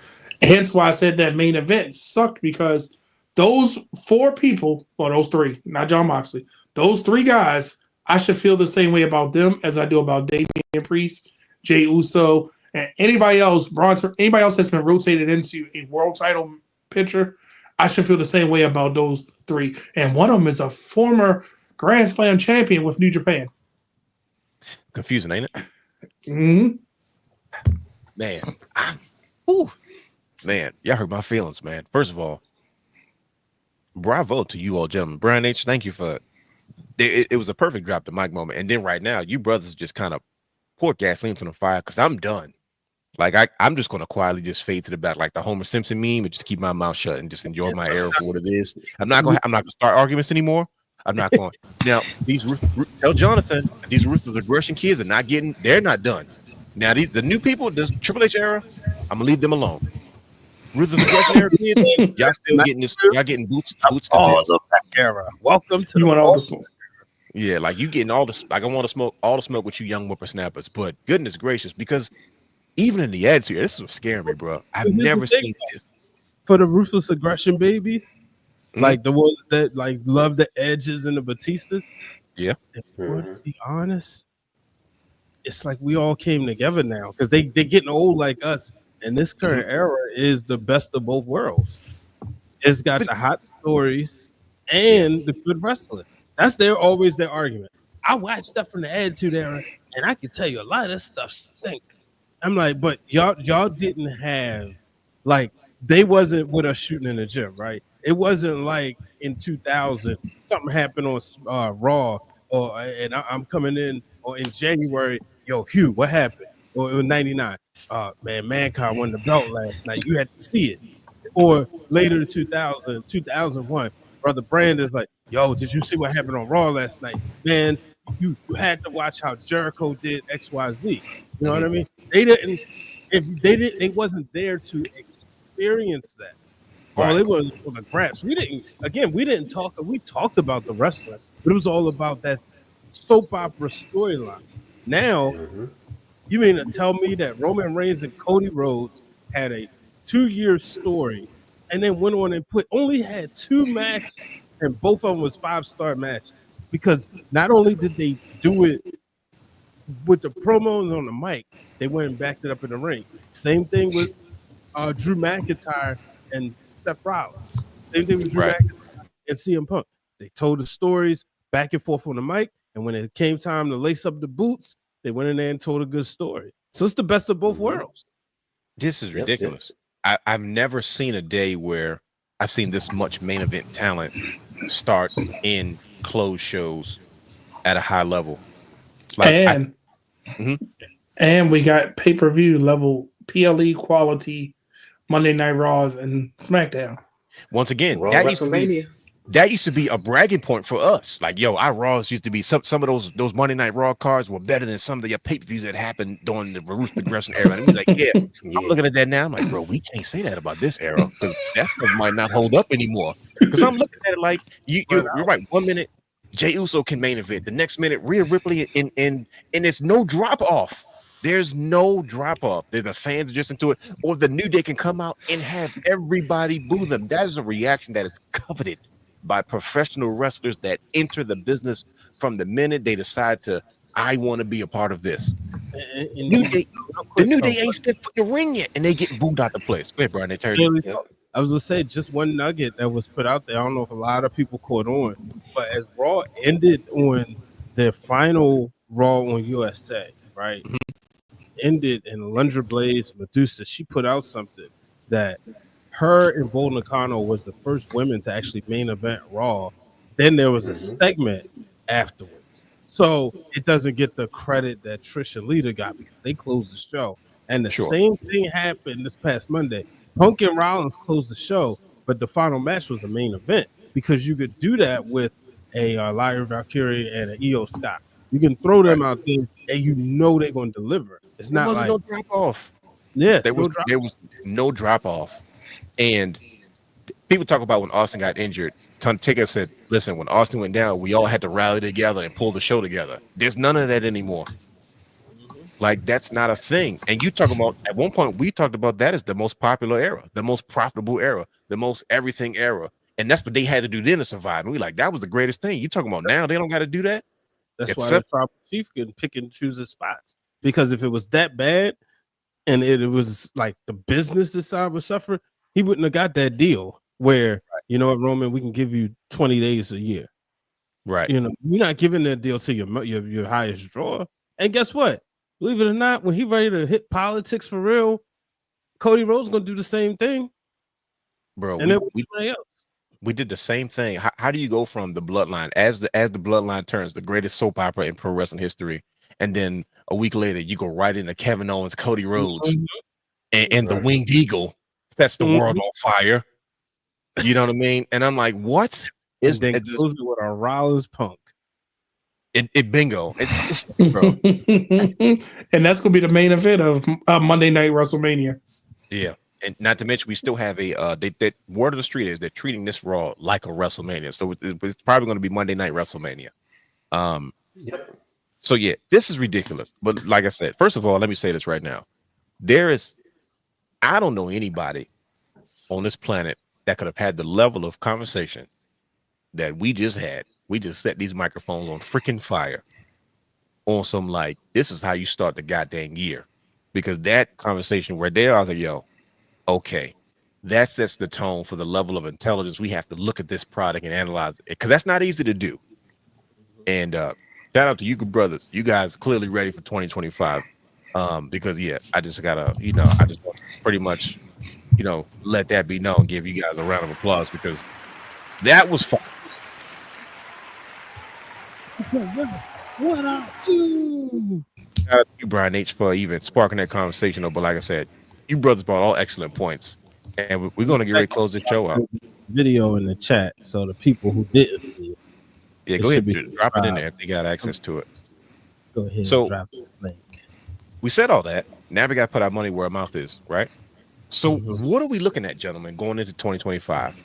Hence why I said that main event sucked, because those 4 people, or those 3, not John Moxley, those 3 guys, I should feel the same way about them as I do about Damian Priest, Jey Uso, and anybody else that's been rotated into a world title picture. I should feel the same way about those 3. And one of them is a former Grand Slam champion with New Japan. Confusing, ain't it? Mm-hmm. Man, y'all hurt my feelings, man. First of all, bravo to you all, gentlemen. Brian H., thank you for it. It was a perfect drop the mic moment. And then right now, you brothers just kind of poured gasoline on the fire because I'm done. Like I'm just gonna quietly just fade to the back, like the Homer Simpson meme, and just keep my mouth shut and just enjoy my era for what it is. I'm not gonna start arguments anymore. I'm not going. Now these tell Jonathan these ruthless aggression kids are not getting. They're not done. Now the new people, this Triple H era, I'm gonna leave them alone. Ruthless aggression era kids, y'all still getting this. Y'all getting boots to tails. Of that era. Welcome to You the want all the smoke. Yeah, like you getting all this. Like I want to smoke all the smoke with you young whippersnappers. But goodness gracious, because even in the attitude, this is what's scaring me, bro. I've Here's the never thing, seen this. For the ruthless aggression babies, Mhm. like the ones that like love the edges and the Batistas. Yeah. If we're to be honest, it's like we all came together now because they're getting old like us, and this current era is the best of both worlds. It's got the hot stories and the good wrestling. That's always their argument. I watched stuff from the Attitude Era, and I can tell you a lot of this stuff stink. I'm like, but y'all didn't have like they wasn't with us shooting in the gym, right? It wasn't like in 2000 something happened on Raw, or and I'm coming in, or in January, yo Hugh, what happened? Or in '99, man, Mankind won the belt last night. You had to see it. Or later in 2000, 2001, Brother Brandon's like, yo, did you see what happened on Raw last night? Man, you had to watch how Jericho did XYZ. You know what I mean? They didn't, if they didn't, they wasn't there to experience that. All it was for the grabs. We didn't talk, we talked about the wrestling, but it was all about that soap opera storyline. Now, you mean to tell me that Roman Reigns and Cody Rhodes had a 2-year story and then went on and only had 2 matches, and both of them was 5-star matches? Because not only did they do it with the promos on the mic, they went and backed it up in the ring. Same thing with Drew McIntyre and Seth Rollins. Same thing with Drew McIntyre and CM Punk. They told the stories back and forth on the mic, and when it came time to lace up the boots, they went in there and told a good story. So it's the best of both worlds. This is ridiculous. I've never seen a day where I've seen this much main event talent start in closed shows at a high level. Like And we got pay-per-view level PLE quality Monday Night Raws and SmackDown. Once again, Raw that used to be a bragging point for us. Like, yo, our Raws used to be some of those Monday Night Raw cards were better than some of the pay-per-views that happened during the Ruthless Aggression era. And he's like, I'm looking at that now. I'm like, bro, we can't say that about this era because that stuff might not hold up anymore. Because I'm looking at it like you're right. 1 minute Jey Uso can main event, the next minute Rhea Ripley, and it's no drop off. There's no drop off. The fans are just into it, or the New Day can come out and have everybody boo them. That is a reaction that is coveted by professional wrestlers that enter the business from the minute they decide I want to be a part of this. The New Day ain't stepped foot in the ring yet, and they get booed out the place. Go ahead, Brian. I was gonna say just one nugget that was put out there. I don't know if a lot of people caught on, but as Raw ended on their final Raw on USA, right? Ended in Alundra Blaze, Medusa. She put out something that her and Bo Nakano was the first women to actually main event Raw. Then there was a segment afterwards. So it doesn't get the credit that Trish and Lita got because they closed the show. And the same thing happened this past Monday. Punk and Rollins closed the show, but the final match was the main event because you could do that with a Lyra Valkyrie and an Io Scott. You can throw them out there and you know they're going to deliver. It's not like no drop off. Yeah, there was no drop off. And people talk about when Austin got injured. Taker said, listen, when Austin went down, we all had to rally together and pull the show together. There's none of that anymore. Like, that's not a thing. And you talk about, at one point, we talked about that as the most popular era, the most profitable era, the most everything era. And that's what they had to do then to survive. And we like, that was the greatest thing. You talking about now, they don't got to do that? That's why the Tribal Chief can pick and choose his spots. Because if it was that bad and it was like the business side would suffer, he wouldn't have got that deal where, you know what, Roman, we can give you 20 days a year. Right. You know, you're not giving that deal to your highest drawer. And guess what? Believe it or not, when he ready to hit politics for real, Cody Rhodes gonna do the same thing. Bro, and somebody else. We did the same thing. How do you go from the bloodline as the bloodline turns the greatest soap opera in pro wrestling history, and then a week later you go right into Kevin Owens, Cody Rhodes, Mhm. and the Winged Eagle sets the world on fire. You know what I mean? And I'm like, what? And then close it with a Rollins Punk. It bingo. It's bro. And that's gonna be the main event of Monday Night WrestleMania. Yeah. And not to mention, we still have a that word of the street is they're treating this Raw like a WrestleMania. So it's probably going to be Monday Night WrestleMania. Yep. So yeah, this is ridiculous. But like I said, first of all, let me say this right now. I don't know anybody on this planet that could have had the level of conversation that we just had. We just set these microphones on freaking fire on some like, this is how you start the goddamn year. Because that conversation right there, I was like, yo, okay, that sets the tone for the level of intelligence we have to look at this product and analyze it, because that's not easy to do. And shout out to you brothers, you guys are clearly ready for 2025. Because yeah, I just gotta, I just want to pretty much, let that be known, give you guys a round of applause, because that was fun. What up, you? Shout out to you, Brian H, for even sparking that conversation. But like I said, you brothers brought all excellent points, and we're going to get ready to close this show out. Video in the chat, so the people who didn't see it, yeah, go ahead, drop it in there if they got access to it. Go ahead. So and drop the link. We said all that. Now we got to put our money where our mouth is, right? So what are we looking at, gentlemen, going into 2025?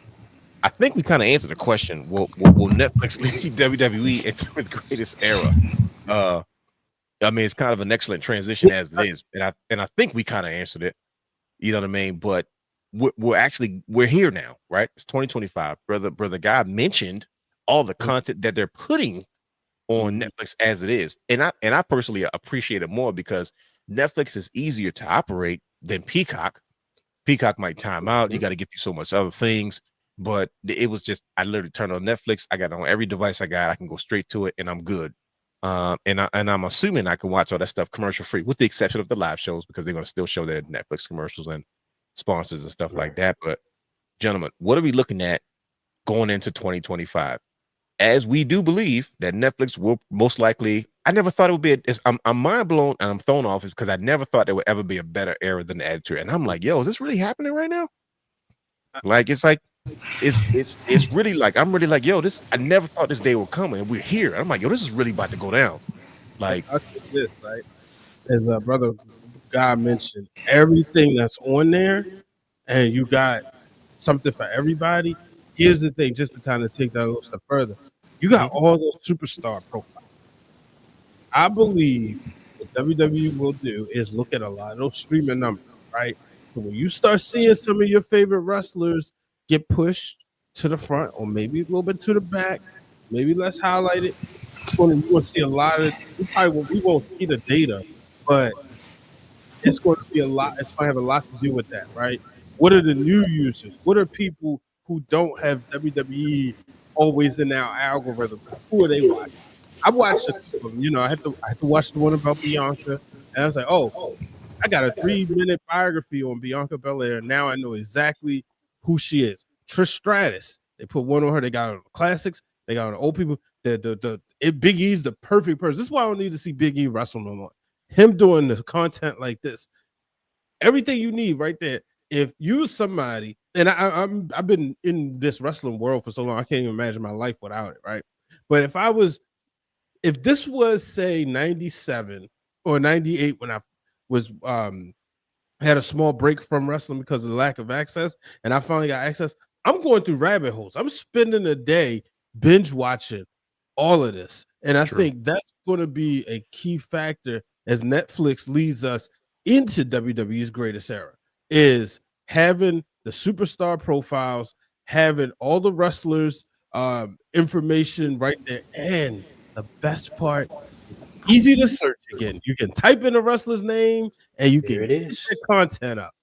I think we kind of answered the question. Will Netflix lead WWE into its greatest era? I mean, it's kind of an excellent transition as it is, and I think we kind of answered it. You know what I mean? But we're here now, right? It's 2025. Brother Guy mentioned all the content that they're putting on Netflix as it is, and I personally appreciate it more because Netflix is easier to operate than Peacock. Peacock might time out. You got to get through so much other things. But it was just, I literally turned on Netflix. I got it on every device I got. I can go straight to it, and I'm good. And I'm assuming I can watch all that stuff commercial free, with the exception of the live shows, because they're going to still show their Netflix commercials and sponsors and stuff like that. But gentlemen, what are we looking at going into 2025? As we do believe that Netflix will most likely, I never thought it would be. I'm mind blown and I'm thrown off because I never thought there would ever be a better era than the Attitude. And I'm like, yo, is this really happening right now? Like, it's really like, I'm really like, yo, I never thought this day would come, and we're here. I'm like, yo, this is really about to go down. Like, I see this, right? As brother Guy mentioned, everything that's on there, and you got something for everybody. Here's the thing, just to kind of take that a little step further. You got all those superstar profiles. I believe what WWE will do is look at a lot of those streaming numbers, right? So when you start seeing some of your favorite wrestlers get pushed to the front, or maybe a little bit to the back, maybe less highlighted, you're going to see a lot of. We won't see the data, but it's going to be a lot. It's going to have a lot to do with that, right? What are the new users? What are people who don't have WWE always in our algorithm? Who are they watching? I watched it, I had to watch the one about Bianca, and I was like, oh, I got a 3-minute biography on Bianca Belair. Now I know exactly who she is. Trish Stratus. They put one on her. They got on the classics. They got on the old people. Big E's the perfect person. This is why I don't need to see Big E wrestle no more. Him doing the content like this, everything you need right there. If you somebody, and I've been in this wrestling world for so long, I can't even imagine my life without it, right? But if this was, say, 97 or 98 when I was had a small break from wrestling because of the lack of access, and I finally got access, I'm going through rabbit holes. I'm spending a day binge watching all of this. And I think that's going to be a key factor as Netflix leads us into WWE's greatest era, is having the superstar profiles, having all the wrestlers information right there. And the best part, it's easy to search again. You can type in a wrestler's name and you can get the content up.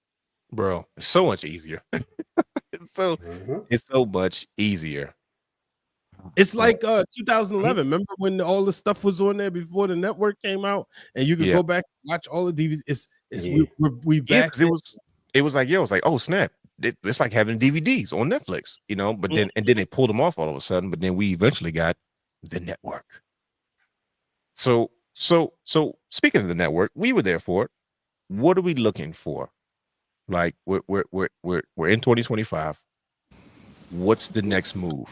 Bro, it's so much easier. It's so much easier. It's like 2011. Remember when all the stuff was on there before the network came out, and you could go back and watch all the DVDs. We back. It was like, oh snap! It's like having DVDs on Netflix, But then they pulled them off all of a sudden. But then we eventually got the network. So So speaking of the network, we were there for it. What are we looking for? Like we're in 2025. What's the next move?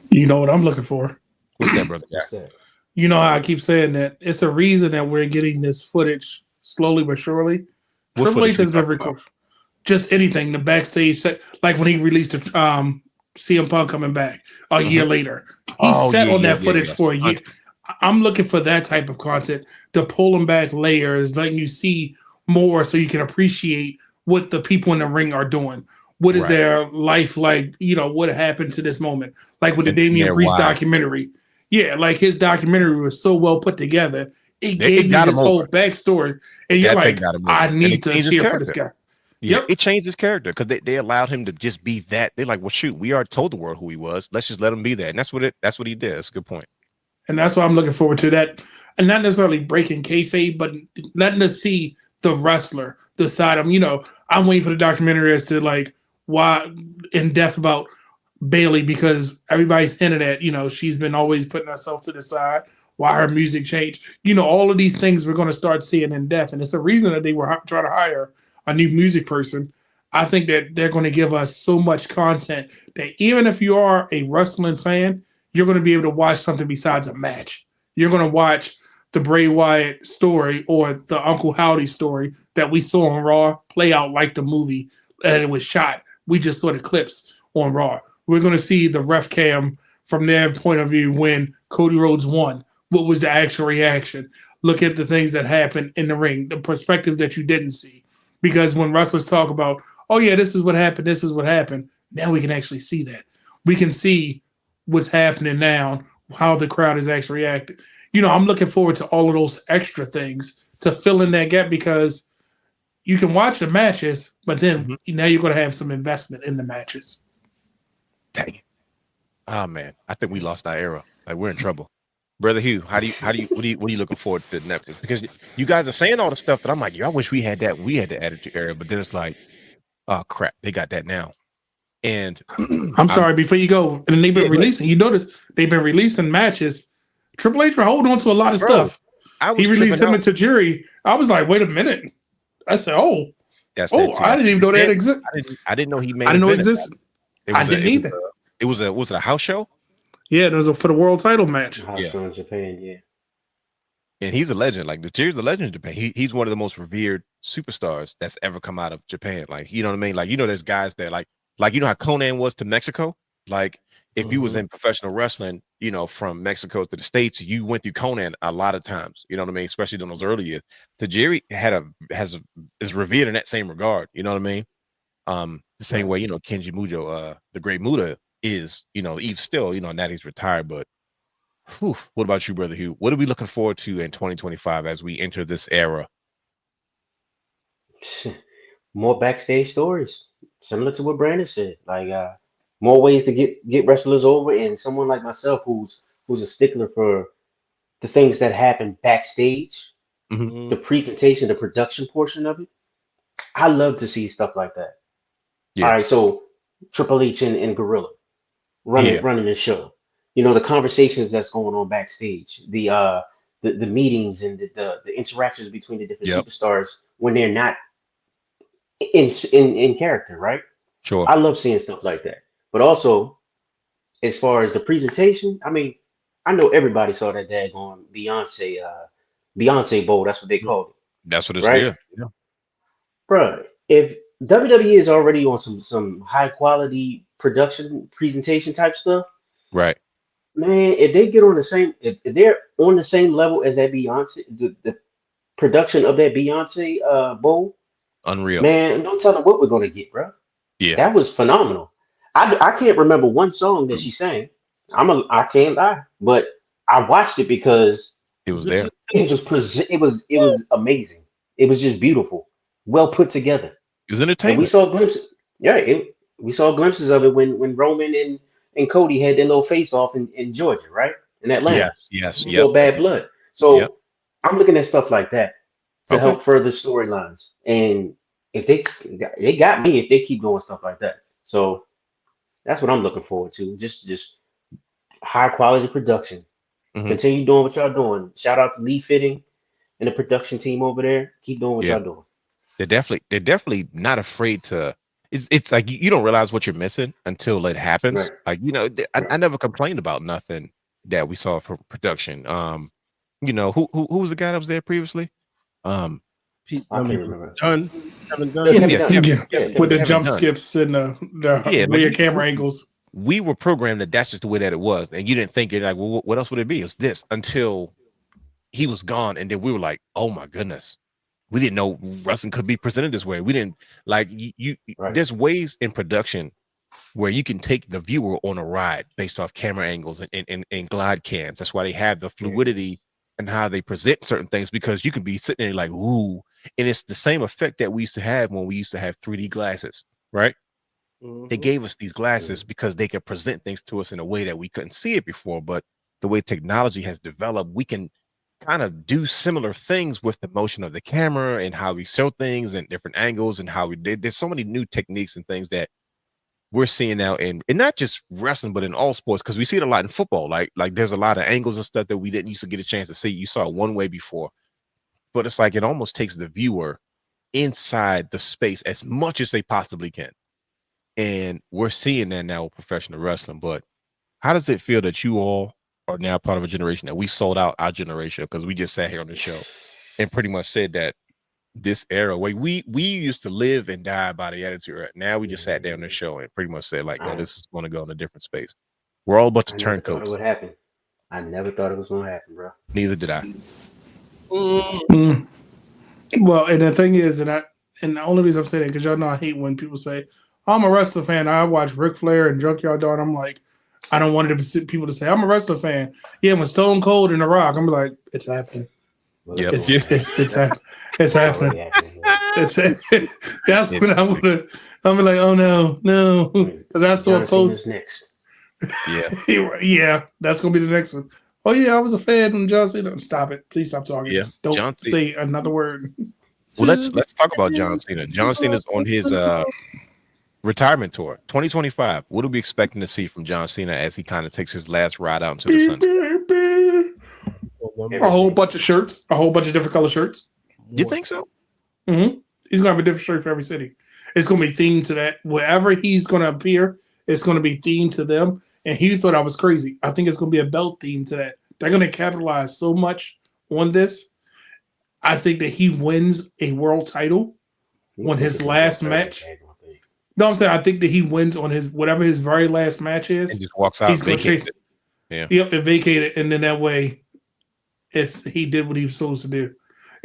You know what I'm looking for. What's that, brother? Just that. You know how I keep saying that it's a reason that we're getting this footage slowly but surely. What Triple H footage we has been talking recording just anything. The backstage set, like when he released the CM Punk coming back a year later, he sat on that footage for a year. I'm looking for that type of content to pull them back layers, letting you see more, so you can appreciate what the people in the ring are doing. What is Right. their life like? You know, what happened to this moment? Like with the And Damian their Priest wives. documentary. Yeah, like his documentary was so well put together. It gave you got this him whole over. backstory, and you're That thing like, got him I over. And need it to changed his cheer for this character. guy. Yeah, Yep. it changed his character because they allowed him to just be that. They're like, well, shoot, we already told the world who he was. Let's just let him be that. And that's what he did. That's a good point. And that's why I'm looking forward to that. And not necessarily breaking kayfabe, but letting us see the wrestler, the side of, I'm waiting for the documentary as to like why in depth about Bailey, because everybody's hinted at, she's been always putting herself to the side, why her music changed. All of these things we're going to start seeing in depth. And it's a reason that they were trying to hire a new music person. I think that they're going to give us so much content that even if you are a wrestling fan, you're going to be able to watch something besides a match. You're going to watch the Bray Wyatt story or the Uncle Howdy story that we saw on Raw play out like the movie that it was shot. We just saw the clips on Raw. We're going to see the ref cam from their point of view when Cody Rhodes won. What was the actual reaction? Look at the things that happened in the ring, the perspective that you didn't see. Because when wrestlers talk about, oh yeah, this is what happened, this is what happened, now we can actually see that. We can see what's happening now, how the crowd is actually reacting. I'm looking forward to all of those extra things to fill in that gap, because you can watch the matches, but then now you're going to have some investment in the matches. Dang it. Oh man, I think we lost our era. Like we're in trouble. Brother Hugh, what are you looking forward to Netflix? Because you guys are saying all the stuff that I'm like, I wish we had that. We had the Attitude Era, but then it's like, oh crap, they got that now. And I'm sorry, before you go, and they've been releasing. You notice they've been releasing matches. Triple H been holding on to a lot of stuff. He released him into Jury. I was like, wait a minute. I said, I didn't even know that existed. I didn't know he made. I didn't know it existed. I didn't either. Was it a house show? Yeah, it was for the world title match. House show in Japan, yeah. And he's a legend. Like the Jerry's the legend in Japan. He's one of the most revered superstars that's ever come out of Japan. Like, you know what I mean? Like, there's guys that like how Conan was to Mexico. Like, if you was in professional wrestling, from Mexico to the States, you went through Conan a lot of times. You know what I mean? Especially in those early years. Tajiri is revered in that same regard. You know what I mean? The same way, Kenji Mujo, the Great Muda is, Eve still, now he's retired. But what about you, Brother Hugh? What are we looking forward to in 2025 as we enter this era? More backstage stories, similar to what Brandon said. Like more ways to get wrestlers over, and someone like myself who's a stickler for the things that happen backstage, the presentation, the production portion of it. I love to see stuff like that. Yeah. All right, so Triple H and Gorilla running the show. The conversations that's going on backstage, the meetings and the interactions between the different superstars when they're not in character, right? Sure. I love seeing stuff like that. But also, as far as the presentation, I mean, I know everybody saw that daggone Beyonce Bowl. That's what they called it. That's what it's right? Yeah. Bruh, if WWE is already on some high quality production presentation type stuff, right? Man, if they get on the same, if they're on the same level as that Beyonce, the production of that Beyonce bowl, unreal. Man, don't tell them what we're gonna get, bro. Yeah, that was phenomenal. I can't remember one song that she sang. I can't lie, but I watched it because it was there. It was amazing. It was just beautiful, well put together. It was entertaining. And we saw glimpses. Yeah, we saw glimpses of it when Roman and Cody had their little face off in Georgia, right? In Atlanta. Yes. Bad blood. So I'm looking at stuff like that to help further storylines. And if they got me if they keep doing stuff like that. So that's what I'm looking forward to. Just high quality production Continue doing what y'all doing. Shout out to Lee Fitting and the production team over there. Keep doing what Yeah. y'all doing. They're definitely not afraid to. It's like you don't realize what you're missing until it happens. Right. Like I never complained about nothing that we saw from production. Who was the guy that was there previously? I can't remember. Kevin Dunn. Yes, With the Kevin jump Dunn. skips and the Yeah, weird like, camera angles. We were programmed that that's just the way that it was, and you didn't think you're like, well, what else would it be? It's this until he was gone, and then we were like, oh my goodness, we didn't know wrestling could be presented this way. We didn't like you. Right. There's ways in production where you can take the viewer on a ride based off camera angles and glide cams. That's why they have the fluidity and how they present certain things, because you can be sitting there like, ooh, and it's the same effect that we used to have when we used to have 3D glasses, right? They gave us these glasses because they could present things to us in a way that we couldn't see it before. But the way technology has developed, we can kind of do similar things with the motion of the camera and how we show things and different angles and how we did. There's so many new techniques and things that we're seeing now in not just wrestling, but in all sports, because we see it a lot in football. Like there's a lot of angles and stuff that we didn't used to get a chance to see. You saw it one way before, but it's like it almost takes the viewer inside the space as much as they possibly can. And we're seeing that now with professional wrestling. But how does it feel that you all are now part of a generation that we sold out our generation? Because we just sat here on the show and pretty much said that this era, we used to live and die by the attitude era. Now we just sat down on the show and pretty much said like, yo, this is going to go in a different space. We're all a bunch of turncoats. It would happen. I never thought it was going to happen, bro. Neither did I. Well, and the thing is, and the only reason I'm saying that because y'all know I hate when people say, I'm a wrestler fan. I watch Ric Flair and Junkyard Dog. I'm like, I don't want people to say, I'm a wrestler fan. Yeah, when Stone Cold and The Rock, I'm like, it's happening. Yep. It's happening. It's happening. That's when I'm like, oh no, because I saw a post. Next. Yeah, that's gonna be the next one. Oh yeah, I was a fan when John Cena. Stop it, please stop talking. Yeah, don't say another word. Well, let's talk about John Cena. John Cena's on his retirement tour 2025. What are we expecting to see from John Cena as he kind of takes his last ride out into the sunset? A whole bunch of shirts, a whole bunch of different color shirts. You think so? Mm-hmm. He's gonna have a different shirt for every city. It's gonna be themed to that. Wherever he's gonna appear, it's gonna be themed to them. And he thought I was crazy. I think it's gonna be a belt theme to that. They're gonna capitalize so much on this. I think that he wins a world title on his last match. No, I'm saying I think that he wins on his whatever his very last match is. And just walks out. He's gonna chase it. Yeah. Yep, and vacate it, and then that way, he did what he was supposed to do.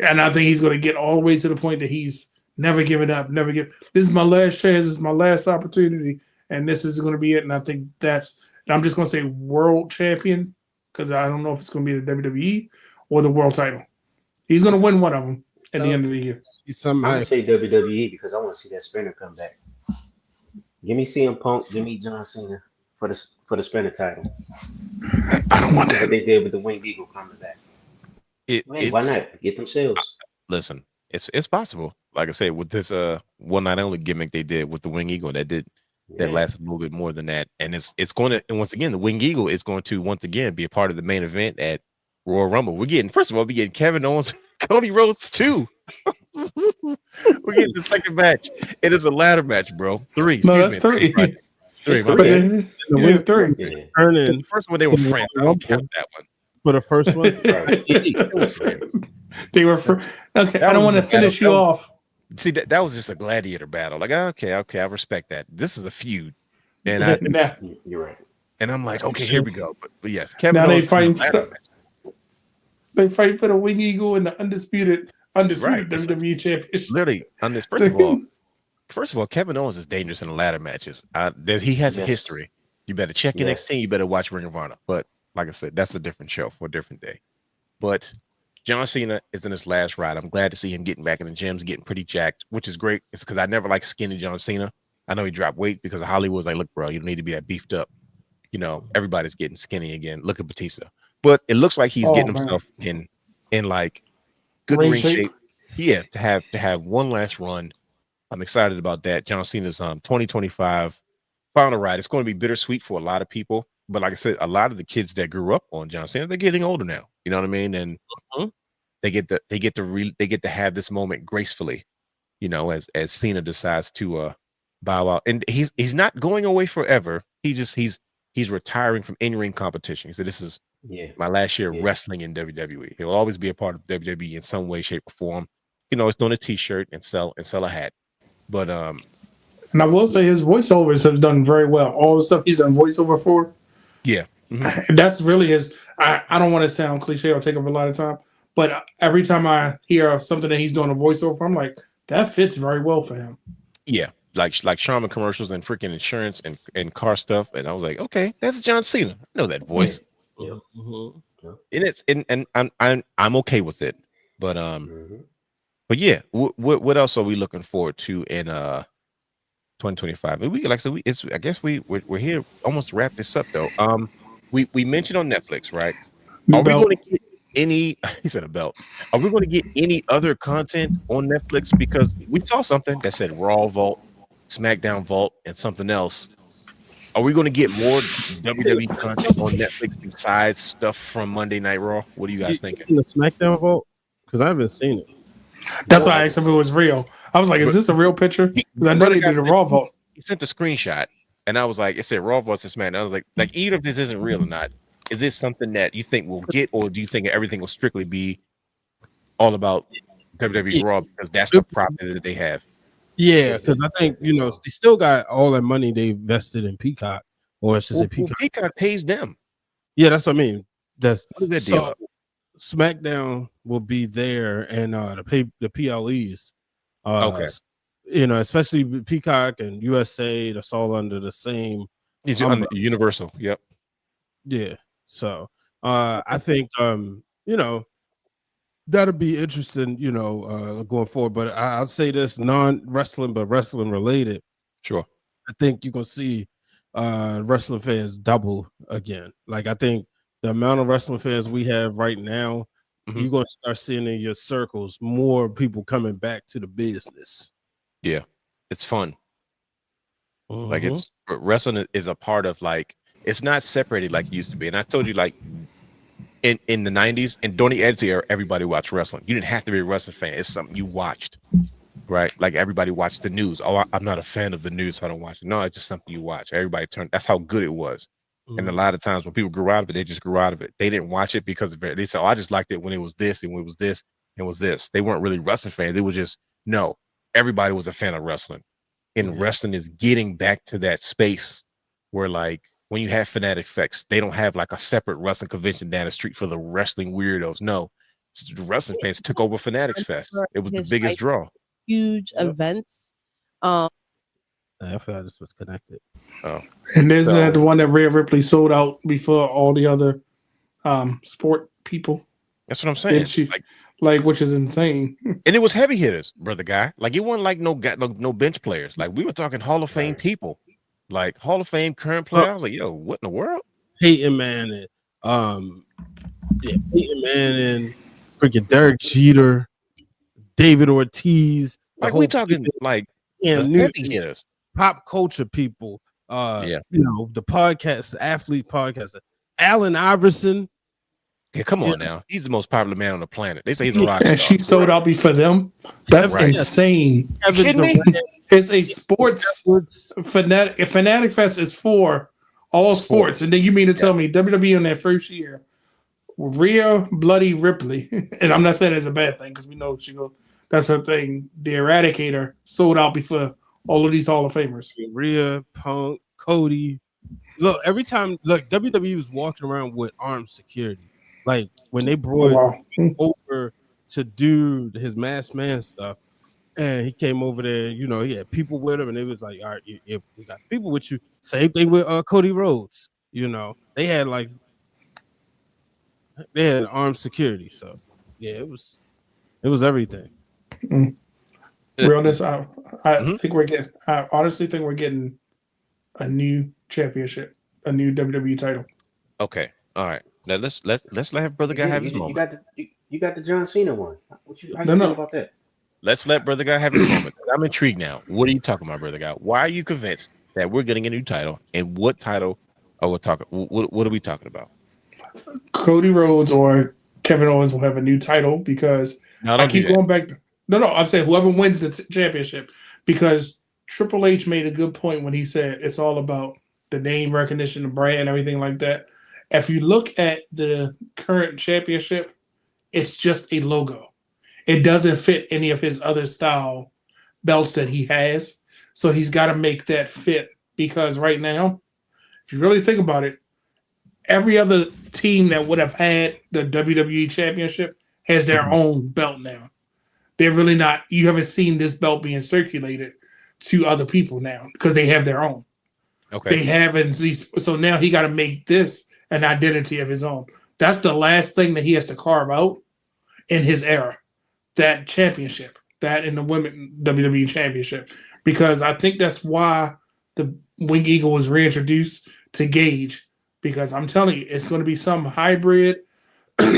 And I think he's gonna get all the way to the point that he's never giving up, This is my last chance. This is my last opportunity, and this is gonna be it. And I think I'm just gonna say world champion because I don't know if it's gonna be the WWE or the world title. He's gonna win one of them at the end of the year. I'm gonna say WWE because I want to see that spinner come back. Give me CM Punk. Give me John Cena for the spinner title. I don't want that. What they did with the Winged Eagle coming back. Why not get themselves? Listen, it's possible. Like I said, with this one night only gimmick they did with the Winged Eagle, that lasted a little bit more than that, and it's going to. And once again, the Winged Eagle is going to once again be a part of the main event at Royal Rumble. We're getting Kevin Owens, Cody Rhodes too. We're getting the second match. It is a ladder match, bro. Three. No, that's three. Three. It's three. The first one they were friends. I don't count that one. For the first one, they were okay. I don't want to finish you off. See, that was just a gladiator battle. Like, okay, I respect that. This is a feud, and you're right. And I'm like, okay, here we go. But yes, Kevin. Now they fighting. They fight for the Winged Eagle and the undisputed WWE championship. Literally, on this. First of all, Kevin Owens is dangerous in the ladder matches. He has a history. You better check NXT. You better watch Ring of Honor. But like I said, that's a different show for a different day. But John Cena is in his last ride. I'm glad to see him getting back in the gyms, getting pretty jacked, which is great. It's because I never liked skinny John Cena. I know he dropped weight because Hollywood was like, look, bro, you don't need to be that beefed up. You know, everybody's getting skinny again. Look at Batista. But it looks like he's getting himself in like good ring shape. Yeah, to have one last run. I'm excited about that. John Cena's 2025 final ride. It's going to be bittersweet for a lot of people but like I said, a lot of the kids that grew up on John Cena, they're getting older now. You know what I mean? And they get to have this moment gracefully, you know, as Cena decides to bow out. And he's not going away forever. He's retiring from in-ring competition. He said, "This is my last year wrestling in WWE. He'll always be a part of WWE in some way, shape, or form. You know, it's doing a t-shirt and sell a hat." But and I will say his voiceovers have done very well. All the stuff he's done voiceover for. Yeah. That's really his. I don't want to sound cliche or take up a lot of time, but every time I hear of something that he's doing a voiceover for, I'm like, that fits very well for him. Yeah. Like Charmin commercials and freaking insurance and car stuff. And I was like, okay, that's John Cena. I know that voice. Yeah. And it's and I'm okay with it. But yeah, what else are we looking forward to in 2025? We like so I guess we're here almost to wrap this up though. We mentioned on Netflix, right? Are we going to get any? He said a belt. Are we going to get any other content on Netflix? Because we saw something that said Raw Vault, SmackDown Vault, and something else. Are we going to get more WWE content on Netflix besides stuff from Monday Night Raw? What do you guys think? The SmackDown Vault? Because I haven't seen it. That's why I asked if it was real. I was like, is this a real picture? Because I know they did a Raw Vault. He sent a screenshot, and I was like, it said Raw Vault and SmackDown. I was like, even if this isn't real or not, is this something that you think we'll get, or do you think everything will strictly be all about WWE Raw because that's the property that they have? Yeah, because I think, you know, they still got all that money they invested in Peacock, or it's just a Peacock. Peacock pays them. Yeah, that's what I mean. That's what is that deal? SmackDown will be there, and the PLEs. Okay. You know, especially Peacock and USA, that's all under the same. Universal. Yep. Yeah. So I think you know, that'll be interesting, you know, going forward. But I'll say this, non-wrestling, but wrestling related. Sure. I think you're gonna see wrestling fans double again. Like, I think the amount of wrestling fans we have right now, you're gonna start seeing in your circles more people coming back to the business. Yeah, it's fun. Like, it's wrestling is a part of, like, it's not separated like it used to be. And I told you, like, in the 90s and during the Edge era, everybody watched wrestling. You didn't have to be a wrestling fan. It's something you watched, right? Like, everybody watched the news. Oh, I'm not a fan of the news, so I don't watch it. No, it's just something you watch. Everybody turned. That's how good it was. And a lot of times when people grew out of it, they just grew out of it. They didn't watch it because of it. They said, oh, I just liked it when it was this and when it was this and was this. They weren't really wrestling fans. They were just, no, everybody was a fan of wrestling. And wrestling is getting back to that space where, like, when you have Fanatic Fest, they don't have like a separate wrestling convention down the street for the wrestling weirdos. No, the wrestling fans took over Fanatics Fest. It was the biggest draw. Huge events. I forgot this was connected. Oh, and isn't that the one that Rhea Ripley sold out before all the other sport people? That's what I'm saying. Like, which is insane. And it was heavy hitters, brother guy. Like, it wasn't like no bench players. Like, we were talking Hall of Fame people. Like, Hall of Fame current player. I was like, yo, what in the world? Peyton Manning, Peyton Manning, freaking Derek Jeter, David Ortiz. Like, we talking like heavy hitters, pop culture people. You know, the podcast, the athlete podcaster, Allen Iverson. Yeah, come on now. He's the most popular man on the planet. They say he's a rock star. And she sold out before them. That's insane. You kidding me? It's a sports fanatic. Fanatic Fest is for all sports. And then you mean to tell me WWE in that first year, Rhea Bloody Ripley, and I'm not saying it's a bad thing because we know that's her thing. The Eradicator sold out before all of these Hall of Famers. Rhea, Punk, Cody. Look, every time, WWE was walking around with armed security. Like, when they brought over to do his masked man stuff, and he came over there, you know, he had people with him, and it was like, all right, if we got people with you. Same thing with Cody Rhodes, you know, they had armed security. So yeah, it was everything. Realness, I think I honestly think we're getting a new championship, a new WWE title. Okay, all right. Now let's let brother guy have his moment. You got the John Cena one. How you feel about that? Let's let brother guy have his moment. I'm intrigued now. What are you talking about, brother guy? Why are you convinced that we're getting a new title, and what title Oh, we're talking. What are we talking about? Cody Rhodes or Kevin Owens will have a new title because No, I don't do keep that. going back. No, I'm saying whoever wins the championship, because Triple H made a good point when he said it's all about the name recognition, the brand, everything like that. If you look at the current championship, it's just a logo. It doesn't fit any of his other style belts that he has. So he's got to make that fit because right now, if you really think about it, every other team that would have had the WWE championship has their Mhm. own belt now. They're really not, you haven't seen this belt being circulated to other people now because they have their own. Okay. They haven't, so now he got to make this an identity of his own. That's the last thing that he has to carve out in his era, that championship, that in the women WWE championship, because I think that's why the Wing Eagle was reintroduced to Gage. Because I'm telling you, it's going to be some hybrid,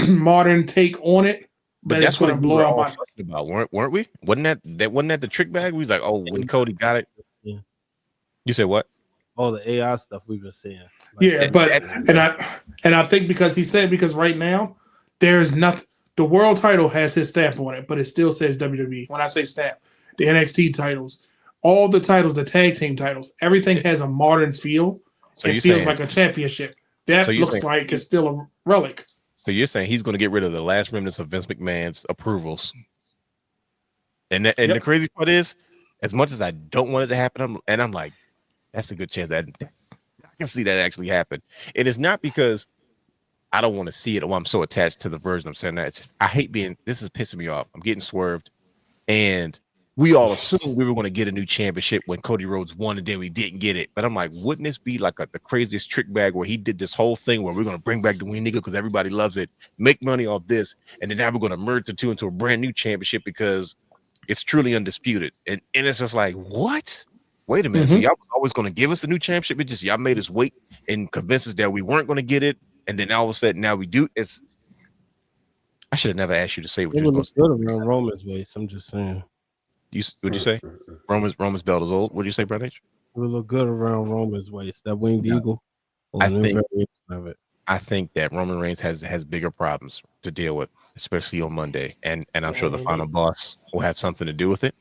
modern take on it But that is that's what going to we blow were our all mind. fussing about, weren't we? Wasn't that the trick bag? We was like, oh, when Cody got it. Yeah. You said what? All the AI stuff we've been seeing. Yeah, but I think because he said because right now there's nothing. The world title has his stamp on it, but it still says WWE. When I say stamp, the NXT titles, all the titles, the tag team titles, everything has a modern feel. So it you're feels saying like a championship. That so you're looks saying like it's still a relic. so you're saying he's going to get rid of the last remnants of Vince McMahon's approvals. And the Yep. crazy part is, as much as I don't want it to happen, I'm like, that's a good chance that I can see that actually happen. And it's not because I don't want to see it or I'm so attached to the version I'm saying that. It's just I hate being. This is pissing me off. I'm getting swerved, and we all assumed we were going to get a new championship when Cody Rhodes won, and then we didn't get it. But I'm like, wouldn't this be like the craziest trick bag where he did this whole thing where we're going to bring back the Wing Eagle because everybody loves it, make money off this, and then now we're going to merge the two into a brand new championship because it's truly undisputed. And it's just like, what? Wait a minute. So y'all was always going to give us a new championship. It just y'all made us wait and convince us that we weren't going to get it. And then all of a sudden now we do. I should have never asked you to say what you were going to say. Good around Roman's waist. I'm just saying. What'd you say? Roman's belt is old. What'd you say, Brother H? It would look good around Roman's waist. That winged eagle. I think that Roman Reigns has bigger problems to deal with, especially on Monday, and I'm sure the final boss will have something to do with it.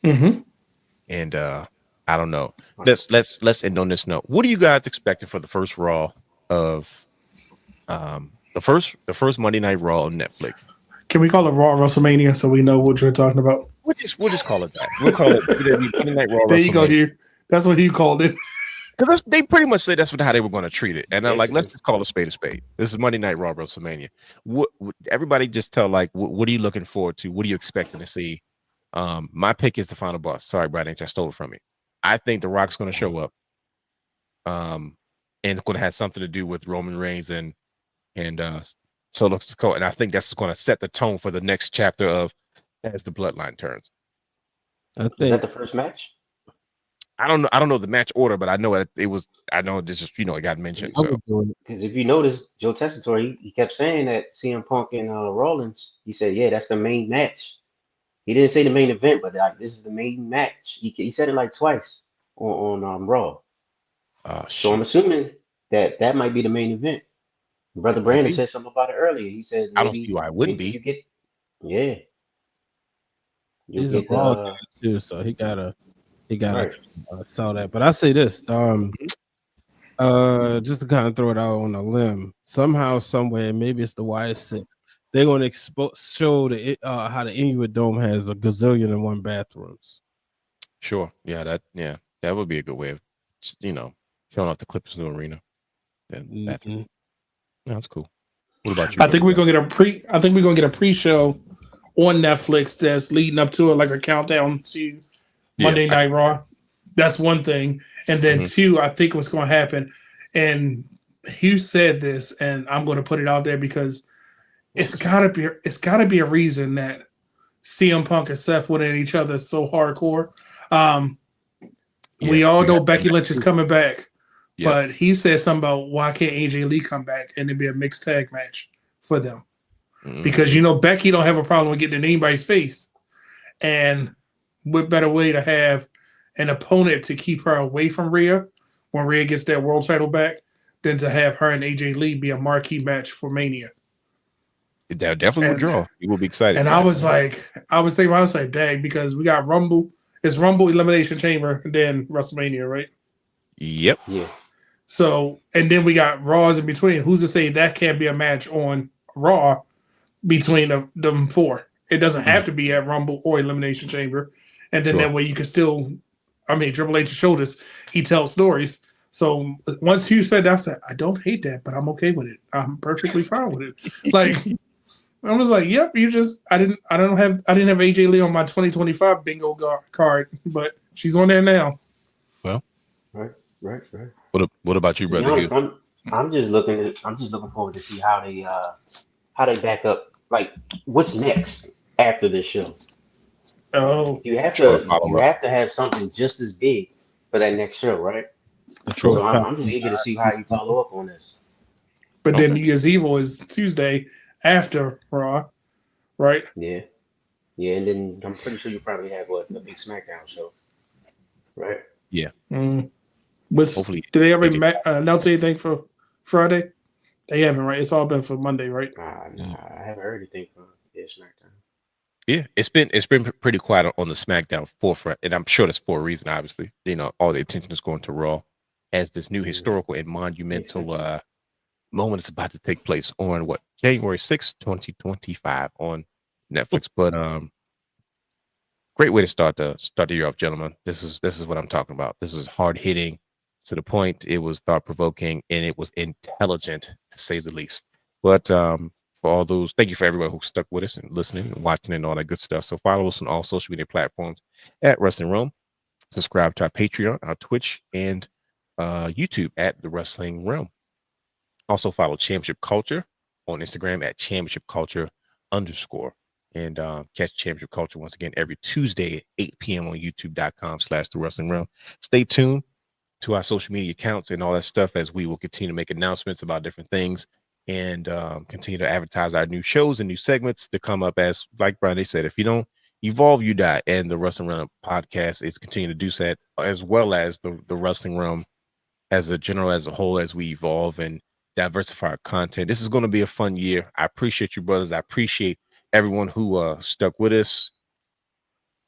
And I don't know. Let's end on this note. What are you guys expecting for the first Raw of the first Monday Night Raw on Netflix? Can we call it Raw WrestleMania so we know what you're talking about? We'll just call it that. We'll call it Monday Night Raw. There you go, Hugh. That's what he called it. Because they pretty much said that's how they were going to treat it, and I'm like, let's just call a spade a spade. This is Monday Night Raw WrestleMania. What everybody just tell what are you looking forward to? What are you expecting to see? My pick is the final boss. Sorry, Brad, I stole it from me. I think The Rock's going to show up, and it's going to have something to do with Roman Reigns and Solo Sikoa, and I think that's going to set the tone for the next chapter of as the bloodline turns. Is that the first match? I don't know the match order, but I know it was. I know this just it got mentioned. So because if you notice, Joe Tessitore, he kept saying that CM Punk and Rollins. He said, "Yeah, that's the main match." He didn't say the main event, but this is the main match. He said it like twice on Raw. So I'm assuming that might be the main event. Brother Brandon said something about it earlier. He said, "I don't see why it wouldn't be." He's a Raw guy too, so he gotta sell that. But I say this, just to kind of throw it out on a limb, somehow, somewhere, maybe it's the YS6. They're going to show how the Inuit Dome has a gazillion and one bathrooms. Sure, that would be a good way of showing off the Clippers new arena. That's cool. What about you? I think we're gonna get a pre-show on Netflix that's leading up to it, like a countdown to Monday Night Raw. That's one thing, and then two, I think what's going to happen, and Hugh said this, and I'm going to put it out there because it's gotta be a reason that CM Punk and Seth went at each other so hardcore. We all know Becky Lynch is coming back, but he said something about why can't AJ Lee come back and it be a mixed tag match for them, because Becky don't have a problem with getting in anybody's face, and what better way to have an opponent to keep her away from Rhea when Rhea gets that world title back than to have her and AJ Lee be a marquee match for Mania. That definitely would draw. You will be excited. And I was thinking, I was like, dang, because we got Rumble. It's Rumble, Elimination Chamber, and then WrestleMania, right? Yep. Yeah. So, and then we got Raws in between. Who's to say that can't be a match on Raw between them four? It doesn't have to be at Rumble or Elimination Chamber. And then that way you can still, I mean, Triple H showed us, he tells stories. So once you said that, I said, I don't hate that, but I'm okay with it. I'm perfectly fine with it. Like, I was like, yep, I didn't have AJ Lee on my 2025 bingo card, but she's on there now. Well, right. What about you, brother? I'm just looking forward to see how they back up. Like, what's next after this show? Oh, you have to have something just as big for that next show, right? So I'm just eager to see how you follow up on this. But then New Year's Evil is Tuesday after Raw, right? Yeah, and then I'm pretty sure you probably have a big SmackDown show, right? Yeah. Hopefully, did they ever announce anything for Friday? They haven't, right? It's all been for Monday, right? I haven't heard anything from SmackDown. Yeah, it's been pretty quiet on the SmackDown forefront, and I'm sure that's for a reason. Obviously, all the attention is going to Raw as this new historical and monumental moment is about to take place on January 6th, 2025 on Netflix. But great way to start the year off, gentlemen. This is what I'm talking about. This is hard hitting to the point. It was thought provoking and it was intelligent to say the least. But for all those, thank you for everyone who stuck with us and listening and watching and all that good stuff. So follow us on all social media platforms at Wrestling Wrealm. Subscribe to our Patreon, our Twitch, and YouTube at The Wrestling Wrealm. Also follow Championship Culture on Instagram at Championship Culture _ and catch Championship Culture once again every Tuesday at 8 p.m. on youtube.com/The Wrestling Wrealm. Stay tuned to our social media accounts and all that stuff as we will continue to make announcements about different things and continue to advertise our new shows and new segments to come up. As like Brian, they said, if you don't evolve, you die. And the Wrestling Wrealm podcast is continuing to do that, as well as the Wrestling Wrealm as a whole, as we evolve and diversify our content. This is going to be a fun year. I appreciate you, brothers. I appreciate everyone who stuck with us.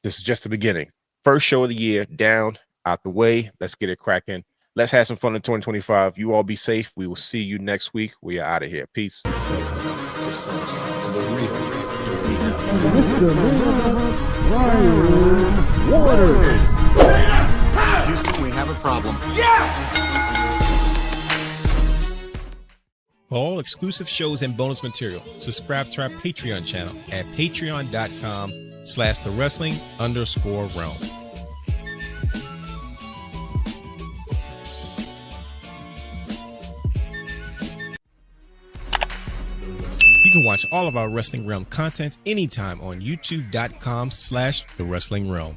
This is just the beginning. First show of the year, down, out the way. Let's get it cracking. Let's have some fun in 2025. You all be safe. We will see you next week. We are out of here. Peace. Houston, we have a problem. For all exclusive shows and bonus material, subscribe to our Patreon channel at patreon.com/The Wrestling _Realm. You can watch all of our Wrestling Realm content anytime on youtube.com/The Wrestling Realm.